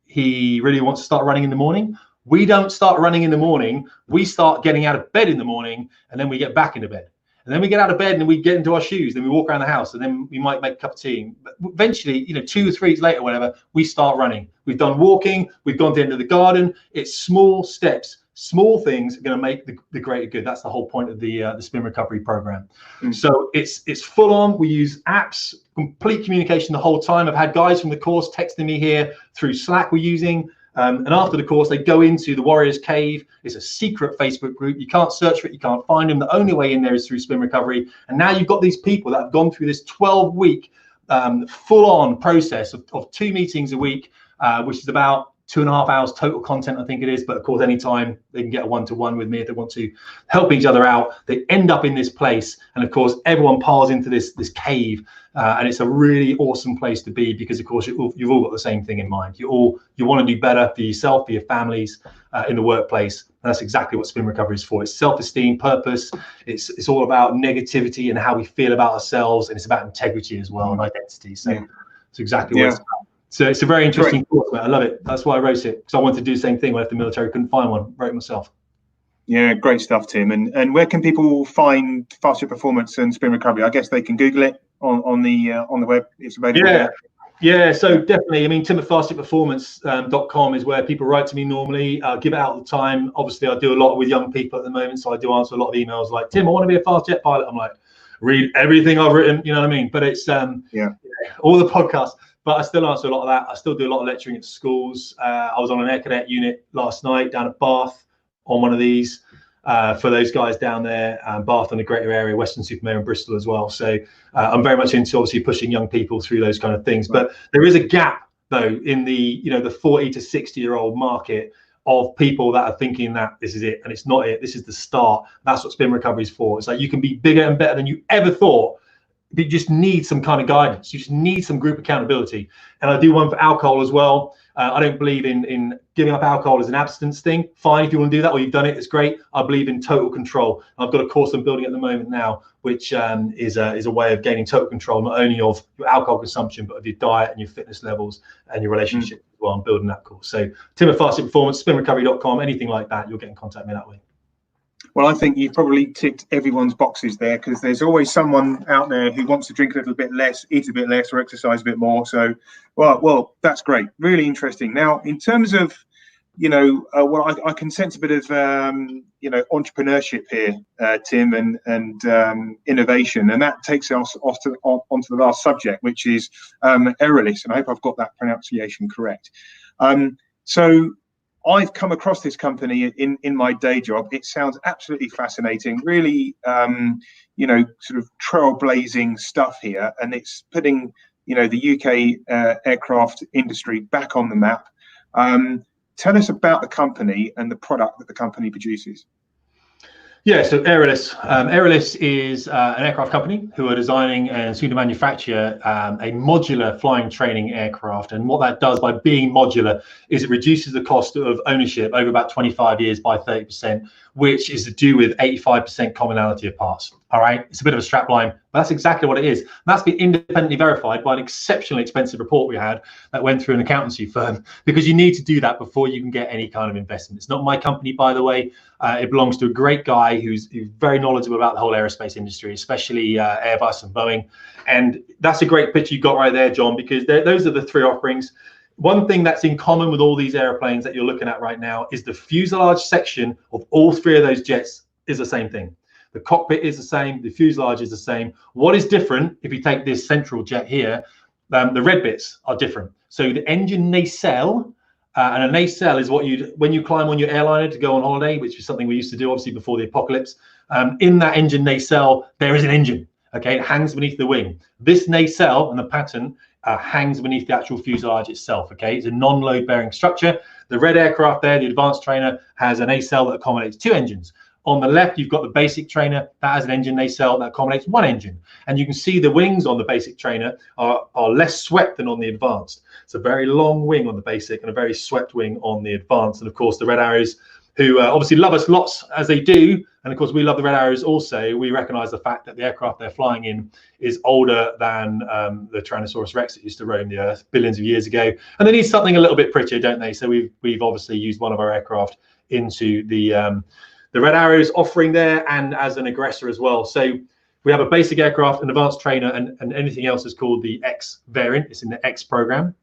He really wants to start running in the morning. We don't start running in the morning. We start getting out of bed in the morning, and then we get back into bed. And then we get out of bed, and then we get into our shoes. Then we walk around the house, and then we might make a cup of tea. But eventually, 2 or 3 weeks later, whatever, we start running. We've done walking. We've gone to the end of the garden. It's small steps. Small things are going to make the greater good. That's the whole point of the spin recovery program. So it's full on. We use apps, complete communication the whole time. I've had guys from the course texting me here through Slack we're using. And after the course, they go into the Warriors Cave. It's a secret Facebook group. You can't search for it. You can't find them. The only way in there is through Spin Recovery. And now you've got these people that have gone through this 12-week full-on process of 2 meetings a week, which is about 2.5 hours total content, I think it is. But of course, anytime they can get a one-to-one with me if they want to help each other out. They end up in this place. And of course, everyone piles into this cave. And it's a really awesome place to be because, of course, you've all got the same thing in mind. You want to do better for yourself, for your families, in the workplace. And that's exactly what Spin Recovery is for. It's self-esteem, purpose. It's all about negativity and how we feel about ourselves. And it's about integrity as well and identity. So it's exactly what it's about. So it's a very interesting course, mate. I love it. That's why I wrote it, because I wanted to do the same thing when I left the military. Couldn't find one. Wrote it myself. Yeah, great stuff, Tim. And where can people find Faster Performance and Spin Recovery? I guess they can Google it on the web. It's available there. Yeah, so definitely. I mean, Tim at fastitperformance.com is where people write to me normally. Give it out all the time. Obviously, I do a lot with young people at the moment, so I do answer a lot of emails like, Tim, I want to be a fast jet pilot. I'm like, read everything I've written, you know what I mean? But it's all the podcasts. But I still answer a lot of that. I still do a lot of lecturing at schools. I was on an air cadet unit last night down at Bath on one of these. For those guys down there, Bath and the greater area, Weston-super-Mare and Bristol as well. So I'm very much into obviously pushing young people through those kind of things. But there is a gap though in the the 40 to 60-year-old market of people that are thinking that this is it, and it's not it. This is the start. That's what spin recovery is for. It's like you can be bigger and better than you ever thought. But you just need some kind of guidance. You just need some group accountability. And I do one for alcohol as well. I don't believe in giving up alcohol as an abstinence thing. Fine, if you want to do that or you've done it, it's great. I believe in total control. I've got a course I'm building at the moment now, which is a way of gaining total control, not only of your alcohol consumption, but of your diet and your fitness levels and your relationship as well. I'm building that course. So Tim at Fasted Performance, spinrecovery.com, anything like that, you'll get in contact with me that way. Well, I think you've probably ticked everyone's boxes there, because there's always someone out there who wants to drink a little bit less, eat a bit less, or exercise a bit more. So, well, that's great. Really interesting. Now, in terms of, I can sense a bit of, entrepreneurship here, Tim, and innovation. And that takes us onto the last subject, which is Aerolis. And I hope I've got that pronunciation correct. So I've come across this company in my day job. It sounds absolutely fascinating, really, sort of trailblazing stuff here. And it's putting, the UK aircraft industry back on the map. Tell us about the company and the product that the company produces. Yeah, so Aerolis. Aerolis is an aircraft company who are designing and soon to manufacture a modular flying training aircraft. And what that does by being modular is it reduces the cost of ownership over about 25 years by 30%, which is to do with 85% commonality of parts. All right, it's a bit of a strap line, but that's exactly what it is. And that's been independently verified by an exceptionally expensive report we had that went through an accountancy firm, because you need to do that before you can get any kind of investment. It's not my company, by the way. It belongs to a great guy who's very knowledgeable about the whole aerospace industry, especially Airbus and Boeing. And that's a great picture you got right there, John, because those are the three offerings. One thing that's in common with all these airplanes that you're looking at right now is the fuselage section of all three of those jets is the same thing. The cockpit is the same, the fuselage is the same. What is different, if you take this central jet here, the red bits are different. So the engine nacelle, and a nacelle is what when you climb on your airliner to go on holiday, which is something we used to do obviously before the apocalypse. In that engine nacelle, there is an engine, okay? It hangs beneath the wing. This nacelle and the pattern hangs beneath the actual fuselage itself, okay? It's a non-load bearing structure. The red aircraft there, the advanced trainer, has a nacelle that accommodates two engines. On the left, you've got the basic trainer that has an engine nacelle that accommodates one engine. And you can see the wings on the basic trainer are less swept than on the advanced. It's a very long wing on the basic and a very swept wing on the advanced. And of course, the Red Arrows, who obviously love us lots as they do. And of course, we love the Red Arrows also. We recognize the fact that the aircraft they're flying in is older than the Tyrannosaurus Rex that used to roam the Earth billions of years ago. And they need something a little bit prettier, don't they? So we've obviously used one of our aircraft into the Red Arrows offering there, and as an aggressor as well. So we have a basic aircraft, an advanced trainer, and anything else is called the X variant. It's in the X program.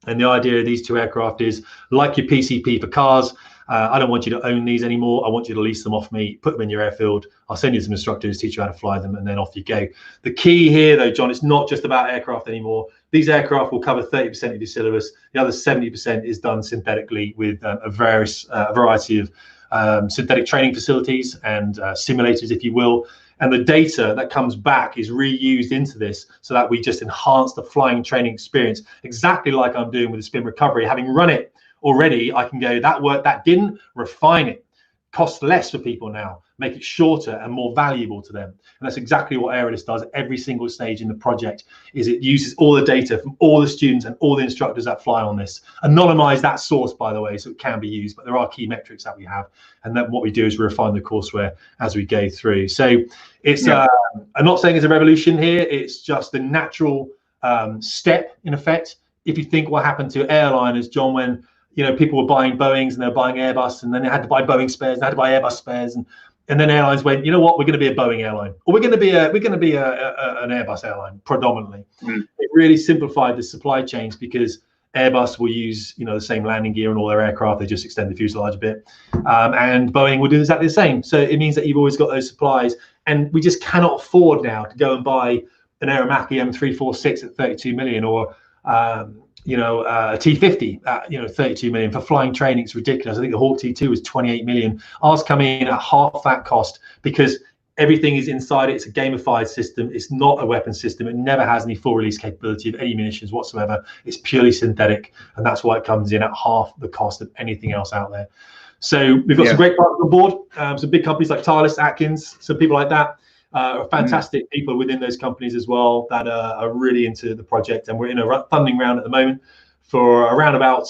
And the idea of these two aircraft is like your PCP for cars. I don't want you to own these anymore. I want you to lease them off me, put them in your airfield. I'll send you some instructors, teach you how to fly them, and then off you go. The key here, though, John, it's not just about aircraft anymore. These aircraft will cover 30% of your syllabus. The other 70% is done synthetically with a variety of synthetic training facilities and simulators, if you will. And the data that comes back is reused into this so that we just enhance the flying training experience, exactly like I'm doing with the spin recovery. Having run it already, I can go, that worked, that didn't, refine it, cost less for people now, make it shorter and more valuable to them. And that's exactly what Aerolis does at every single stage in the project. Is it uses all the data from all the students and all the instructors that fly on this. Anonymize that source, by the way, so it can be used, but there are key metrics that we have. And then what we do is refine the courseware as we go through. So it's, I'm not saying it's a revolution here, it's just the natural step in effect. If you think what happened to airliners, John, when you know, people were buying Boeings and they were buying Airbus, and then they had to buy Boeing spares, and they had to buy Airbus spares, and then airlines went, you know what, we're going to be a Boeing airline, or we're going to be an Airbus airline predominantly. It really simplified the supply chains because Airbus will use, you know, the same landing gear on all their aircraft. They just extend the fuselage a bit, and Boeing will do exactly the same. So it means that you've always got those supplies, and we just cannot afford now to go and buy an Aeromacchi M346 at 32 million, or you know, a T50 at, you know, 32 million for flying training. It's ridiculous. I think the Hawk T2 was 28 million. Ours coming in at half that cost because everything is inside it. It's a gamified system. It's not a weapon system. It never has any full release capability of any munitions whatsoever. It's purely synthetic, and that's why it comes in at half the cost of anything else out there. So we've got some great partners on board, some big companies like Thales, Atkins, some people like that. Are fantastic people within those companies as well that are really into the project, and we're in a funding round at the moment for around about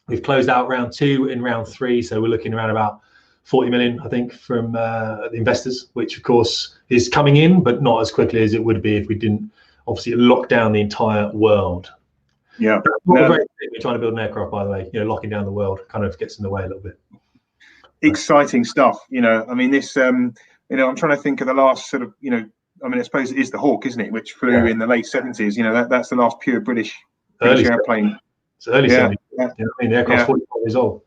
we've closed out round 2 and round 3, so we're looking around about 40 million, I think, from the investors, which of course is coming in, but not as quickly as it would be if we didn't obviously lock down the entire world. Yeah, we're trying to build an aircraft, by the way. You know, locking down the world kind of gets in the way a little bit. Exciting stuff. You know, I mean, this you know, I'm trying to think of the last sort of, you know, I mean, I suppose it is the Hawk, isn't it, which flew in the late 70s. You know, that's the last pure British airplane. It's early 70s. You know, I mean, the aircraft's 45 years old.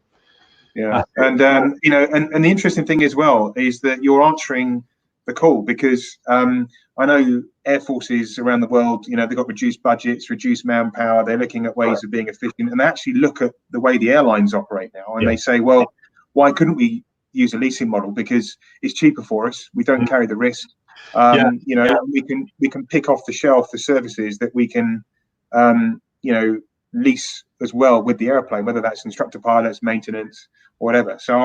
Yeah, and you know, and the interesting thing as well is that you're answering the call, because I know air forces around the world, you know, they've got reduced budgets, reduced manpower. They're looking at ways of being efficient, and they actually look at the way the airlines operate now, and they say, well, why couldn't we use a leasing model, because it's cheaper for us, we don't carry the risk, you know, we can pick off the shelf the services that we can you know, lease as well with the airplane, whether that's instructor pilots, maintenance, or whatever. So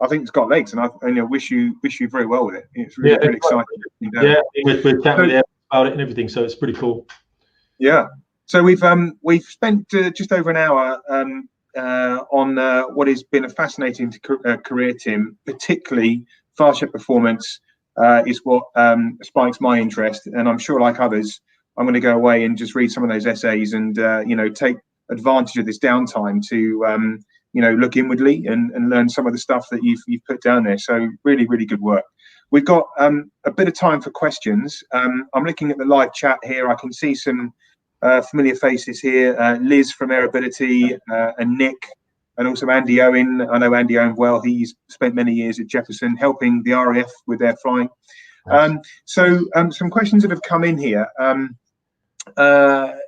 I think it's got legs, and I wish you very well with it. It's really, really exciting. We're chatting with about it and everything, so it's pretty cool. Yeah, so we've spent just over an hour on what has been a fascinating career, Tim. Particularly fast jet performance is what spikes my interest, and I'm sure, like others, I'm going to go away and just read some of those essays and you know, take advantage of this downtime to you know, look inwardly and learn some of the stuff that you've put down there. So really, really good work. We've got a bit of time for questions. I'm looking at the live chat here. I can see some familiar faces here, Liz from Airability, and Nick, and also Andy Owen. I know Andy Owen well. He's spent many years at Jefferson helping the RAF with their flying. So some questions that have come in here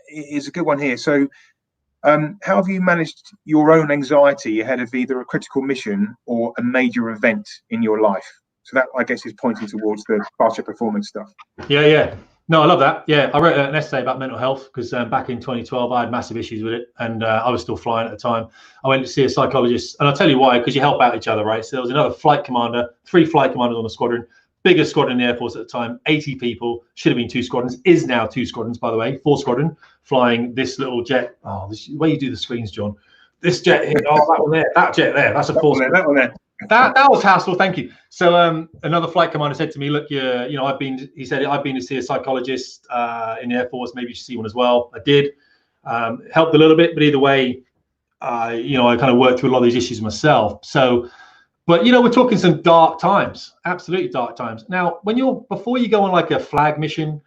is a good one here. So how have you managed your own anxiety ahead of either a critical mission or a major event in your life? So that, I guess, is pointing towards the fast jet performance stuff. Yeah. No, I love that. Yeah, I wrote an essay about mental health because back in 2012, I had massive issues with it, and I was still flying at the time. I went to see a psychologist, and I'll tell you why, because you help out each other, right? So there was another flight commander, 3 flight commanders on the squadron, biggest squadron in the Air Force at the time, 80 people, should have been 2 squadrons, is now 2 squadrons, by the way, 4 squadron, flying this little jet. Oh, this way you do the screens, John. This jet here, that one there, that jet there, that's a 4 squadron. That one there. That was hassle, thank you. So another flight commander said to me, look, you know, I've been to see a psychologist in the Air Force, maybe you should see one as well. I did. Helped a little bit, but either way, you know, I kind of worked through a lot of these issues myself. So, but you know, we're talking some dark times, absolutely dark times. Now, before you go on like a flag mission,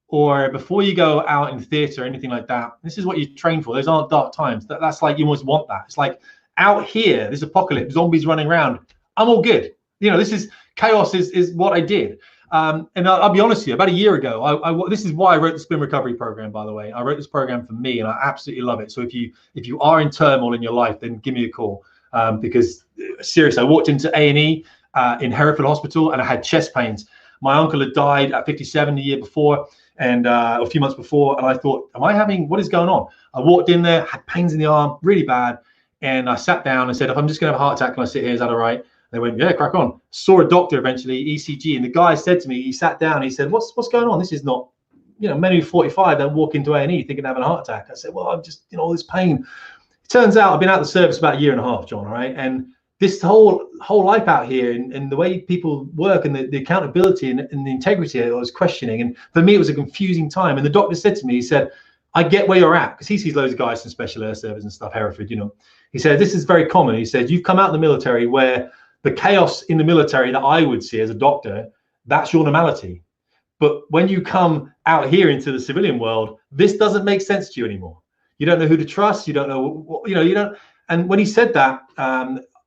or before you go out in theater or anything like that, this is what you train for. Those aren't dark times. That's like, you almost want that. It's like, out here, this apocalypse, zombies running around, I'm all good. You know, this is chaos is what I did. And I'll be honest with you, about a year ago, this is why I wrote the Spin Recovery Program, by the way. I wrote this program for me, and I absolutely love it. So if you are in turmoil in your life, then give me a call. Because seriously, I walked into A&E in Hereford Hospital, and I had chest pains. My uncle had died at 57 the year before, and a few months before, and I thought, what is going on? I walked in there, had pains in the arm, really bad. And I sat down and said, if I'm just going to have a heart attack, can I sit here? Is that all right? They went, yeah, crack on. Saw a doctor eventually, ECG. And the guy said to me, he sat down, he said, what's going on? This is not, you know, many 45 don't walk into A&E thinking they're having a heart attack. I said, well, I'm just, you know, all this pain. It turns out I've been out of the service about a year and a half, John, all right? And this whole life out here and the way people work and the accountability and the integrity I was questioning. And for me, it was a confusing time. And the doctor said to me, he said, I get where you're at, because he sees loads of guys from Special Air Service and stuff, Hereford, you know. He said, this is very common. He said, you've come out of the military where the chaos in the military that I would see as a doctor, that's your normality. But when you come out here into the civilian world, this doesn't make sense to you anymore. You don't know who to trust. You don't know what, you don't. And when he said that,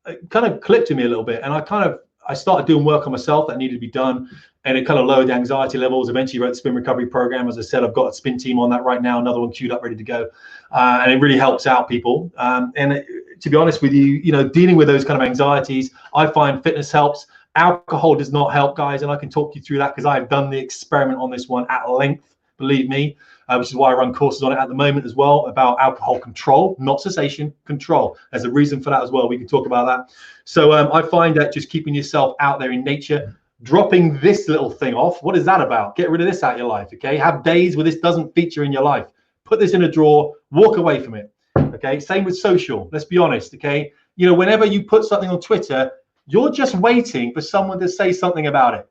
it kind of clicked to me a little bit. And I started doing work on myself that needed to be done. And it kind of lowered the anxiety levels. Eventually wrote the spin recovery program. As I said, I've got a spin team on that right now, another one queued up, ready to go. And it really helps out people. To be honest with you, dealing with those kind of anxieties, I find fitness helps. Alcohol does not help, guys. And I can talk you through that because I've done the experiment on this one at length, believe me, which is why I run courses on it at the moment as well, about alcohol control, not cessation, control. There's a reason for that as well. We can talk about that. So I find that just keeping yourself out there in nature, dropping this little thing off. What is that about? Get rid of this out of your life, okay? Have days where this doesn't feature in your life. Put this in a drawer, walk away from it, okay? Same with social, let's be honest, okay? Whenever you put something on Twitter, you're just waiting for someone to say something about it.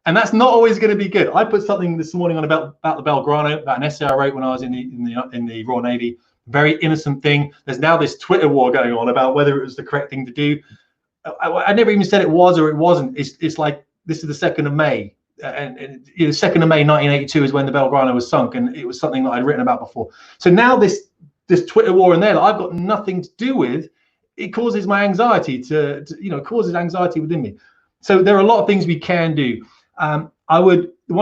And that's not always going to be good. I put something this morning on about the Belgrano, about an SR8 when I was in the Royal Navy. Very innocent thing. There's now this Twitter war going on about whether it was the correct thing to do. I never even said it was or it wasn't. It's like, this is the 2nd of May. And 2nd of May 1982 is when the Belgrano was sunk, and it was something that I'd written about before. So now this Twitter war in there that I've got nothing to do with, it causes my anxiety causes anxiety within me. So there are a lot of things we can do. One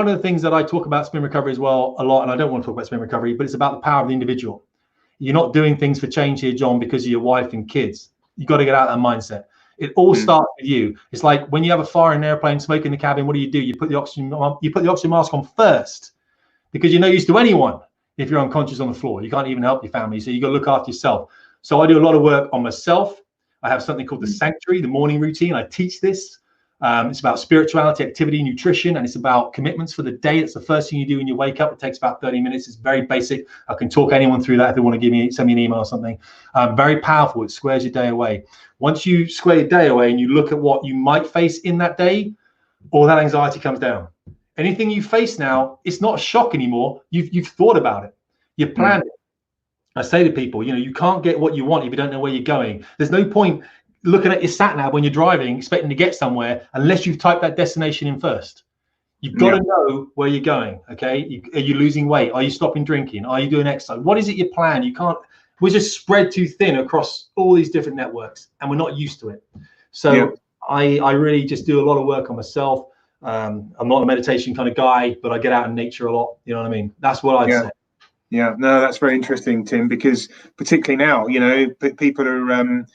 of the things that I talk about spin recovery as well a lot, and I don't want to talk about spin recovery, but it's about the power of the individual. You're not doing things for change here, John, because of your wife and kids. You got to get out of that mindset. It all starts with you. It's like when you have a fire in an airplane, smoke in the cabin, what do? You put the oxygen mask on first, because you're no use to anyone if you're unconscious on the floor. You can't even help your family. So you got to look after yourself. So I do a lot of work on myself. I have something called the Sanctuary, the morning routine. I teach this. It's about spirituality, activity, nutrition, and it's about commitments for the day. It's the first thing you do when you wake up. It takes about 30 minutes. It's very sbasic. I can talk anyone through that if they want to send me an email or something. Very powerful. It squares your day away. Once you square your day away and you look at what you might face in that day, all that anxiety comes down. Anything you face now, it's not a shock anymore. You've thought about it. You've planned it. I say to people, you can't get what you want if you don't know where you're going. There's no point looking at your sat nav when you're driving, expecting to get somewhere, unless you've typed that destination in first. You've got to know where you're going. Okay. Are you losing weight? Are you stopping drinking? Are you doing exercise? What is it you plan? You can't, we're just spread too thin across all these different networks, and we're not used to it. So I really just do a lot of work on myself. I'm not a meditation kind of guy, but I get out in nature a lot. You know what I mean? That's what I'd say. Yeah, no, that's very interesting, Tim, because particularly now, people are,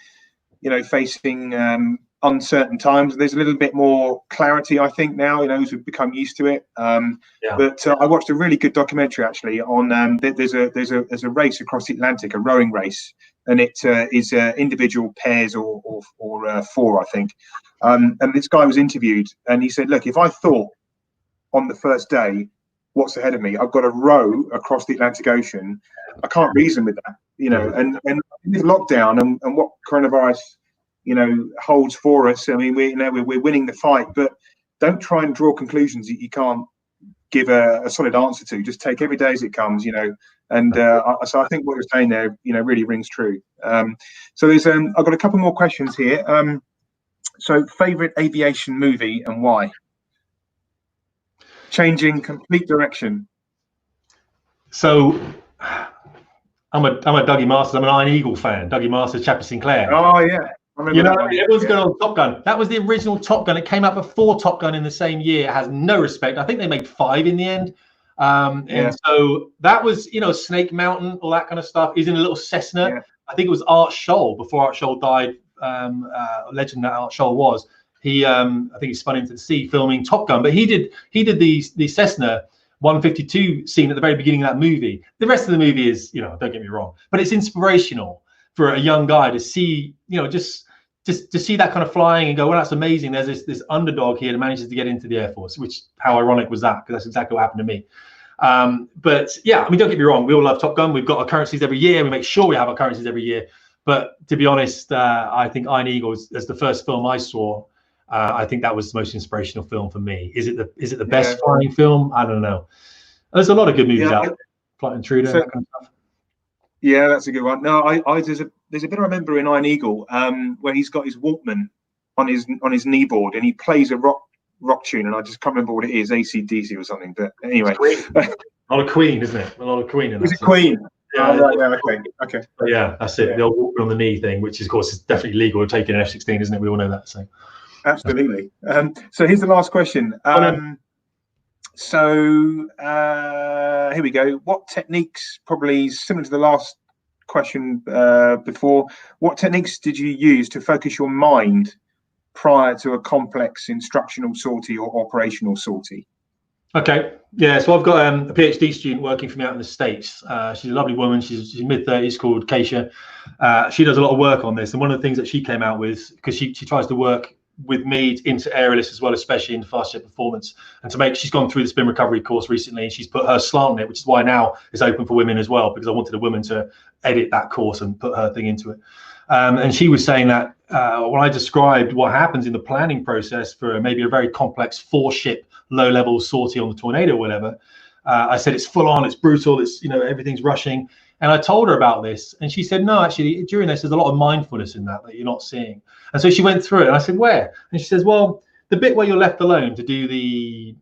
facing uncertain times. There's a little bit more clarity, I think, now, as we've become used to it. But I watched a really good documentary actually on there's a race across the Atlantic, a rowing race, and it is individual pairs or four, I think. And this guy was interviewed, and he said, "Look, if I thought on the first day, what's ahead of me? I've got to row across the Atlantic Ocean. I can't reason with that, And with lockdown and what coronavirus, holds for us. I mean, we're winning the fight, but don't try and draw conclusions that you can't give a solid answer to. Just take every day as it comes, And so I think what you're saying there, really rings true. So there's I've got a couple more questions here. So favorite aviation movie and why? Changing complete direction. So I'm a Dougie Masters. I'm an Iron Eagle fan. Dougie Masters, Chappie Sinclair. Oh yeah, everyone's going on Top Gun. That was the original Top Gun. It came out before Top Gun in the same year. It has no respect. I think they made 5 in the end. And so that was, Snake Mountain, all that kind of stuff. He's in a little Cessna. Yeah. I think it was Art Scholl before Art Scholl died. Legend that Art Scholl was. He, I think he spun into the sea filming Top Gun, but he did the Cessna 152 scene at the very beginning of that movie. The rest of the movie is, don't get me wrong, but it's inspirational for a young guy to see, just to see that kind of flying and go, well, that's amazing. There's this underdog here that manages to get into the Air Force, which how ironic was that? Because that's exactly what happened to me. But yeah, I mean, don't get me wrong. We all love Top Gun. We've got our currencies every year. We make sure we have our currencies every year. But to be honest, I think Iron Eagle is the first film I saw. I think that was the most inspirational film for me. Is it the best flying film? I don't know. There's a lot of good movies out there. Flight Intruder, that kind of stuff. Yeah, that's a good one. No, there's a bit I remember in Iron Eagle where he's got his Walkman on his kneeboard and he plays a rock tune, and I just can't remember what it is, AC/DC or something. But anyway, a lot of Queen, isn't it? A lot of Queen in that. Is it Queen? Yeah, Okay. But yeah, that's it. The old walk on the knee thing, which is, of course, is definitely legal to take in an F-16, isn't it? We all know that. So absolutely. So here's the last question. Here we go. What techniques, probably similar to the last question before, what techniques did you use to focus your mind prior to a complex instructional sortie or operational sortie? Okay, yeah, so I've got a PhD student working for me out in the States. She's a lovely woman. She's mid-30s, called Keisha. She does a lot of work on this, and one of the things that she came out with, because she tries to work with me into aerialists as well, especially into fast jet performance, and she's gone through the spin recovery course recently, and she's put her slant on it, which is why now it's open for women as well, because I wanted a woman to edit that course and put her thing into it. And she was saying that when I described what happens in the planning process for maybe a very complex 4-ship low-level sortie on the Tornado or whatever, I said it's full on, it's brutal, it's, everything's rushing. And I told her about this, and she said, no, actually, during this, there's a lot of mindfulness in that you're not seeing. And so she went through it, and I said, where? And she says, well, the bit where you're left alone to do the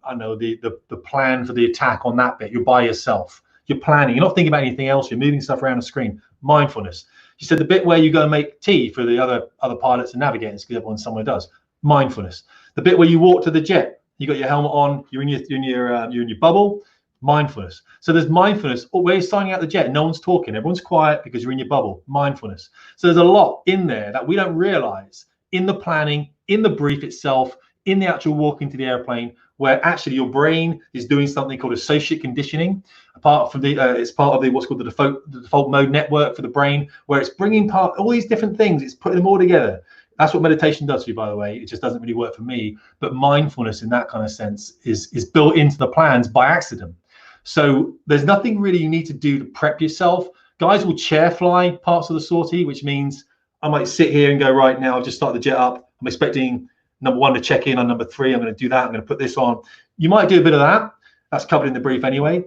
plan for the attack on that bit, you're by yourself. You're planning. You're not thinking about anything else. You're moving stuff around the screen. Mindfulness. She said the bit where you go and make tea for the other pilots and navigators, because everyone somewhere does. Mindfulness. The bit where you walk to the jet, you got your helmet on, you're in your bubble. Mindfulness. So there's mindfulness where you're signing out the jet. No one's talking. Everyone's quiet because you're in your bubble. Mindfulness. So there's a lot in there that we don't realize in the planning, in the brief itself, in the actual walk into the airplane, where actually your brain is doing something called associate conditioning. Apart from it's part of what's called the default mode network for the brain, where it's bringing part all these different things. It's putting them all together. That's what meditation does for you, by the way. It just doesn't really work for me. But mindfulness in that kind of sense is built into the plans by accident. So there's nothing really you need to do to prep yourself. Guys will chair fly parts of the sortie, which means I might sit here and go, right now, I've just started the jet up. I'm expecting number 1 to check in on number 3. I'm going to do that. I'm going to put this on. You might do a bit of that. That's covered in the brief anyway.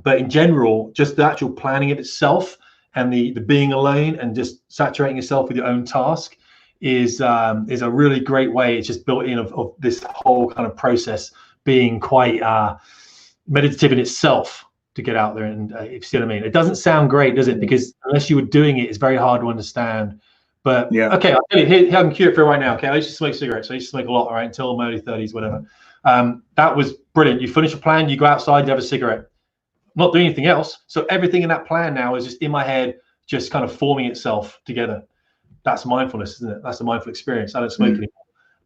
But in general, just the actual planning of itself and the being alone and just saturating yourself with your own task is a really great way. It's just built in of this whole kind of process being quite meditative in itself to get out there. And if you see what I mean, it doesn't sound great, does it? Because unless you were doing it, it's very hard to understand. But yeah, okay, I'll tell you, here I can cure it for right now. Okay, I used to smoke cigarettes. I used to smoke a lot, all right, until my early 30s, whatever. That was brilliant. You finish a plan, you go outside, you have a cigarette. Not doing anything else. So everything in that plan now is just in my head, just kind of forming itself together. That's mindfulness, isn't it? That's a mindful experience. I don't smoke anymore.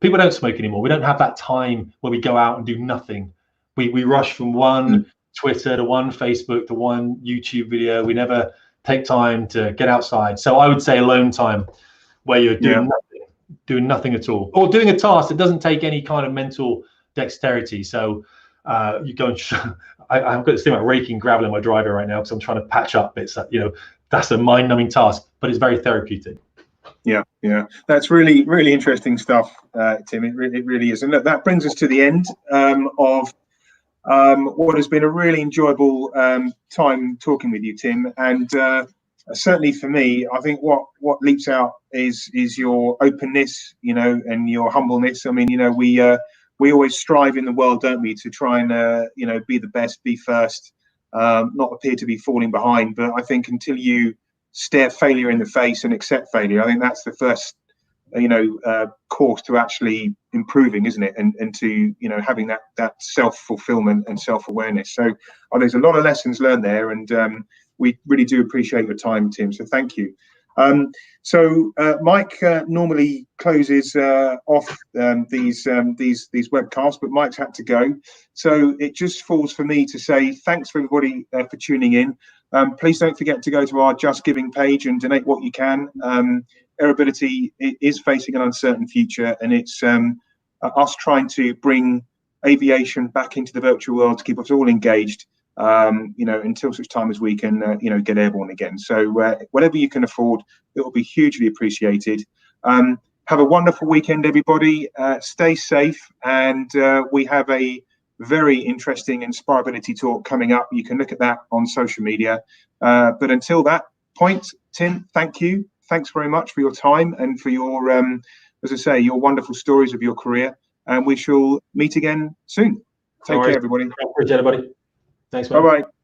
People don't smoke anymore. We don't have that time where we go out and do nothing. We rush from one Twitter to one Facebook to one YouTube video. We never take time to get outside. So I would say alone time where you're doing nothing at all, or doing a task that doesn't take any kind of mental dexterity. So you go and I've got this thing like raking gravel in my driveway right now because I'm trying to patch up bits that, that's a mind-numbing task, but it's very therapeutic. Yeah, that's really, really interesting stuff, Tim. It really is. And look, that brings us to the end of what has been a really enjoyable time talking with you, Tim. And certainly for me, I think what leaps out is your openness, and your humbleness. I mean, we always strive in the world, don't we, to try and be the best, be first, not appear to be falling behind. But I think until you stare failure in the face and accept failure, I think that's the first course to actually improving, isn't it? And to having that self-fulfillment and self-awareness. So there's a lot of lessons learned there, and we really do appreciate your time, Tim, so thank you. So Mike normally closes off these webcasts, but Mike's had to go, so it just falls for me to say thanks for everybody for tuning in. Please don't forget to go to our Just Giving page and donate what you can. Airability is facing an uncertain future, and it's us trying to bring aviation back into the virtual world to keep us all engaged, until such time as we can, get airborne again. So whatever you can afford, it will be hugely appreciated. Have a wonderful weekend, everybody. Stay safe, and we have a very interesting Inspirability talk coming up. You can look at that on social media. But until that point, Tim, thank you. thanks very much for your time and for your, as I say, your wonderful stories of your career. And we shall meet again soon. Take care, everybody. Appreciate it, buddy. Thanks, man. Bye-bye.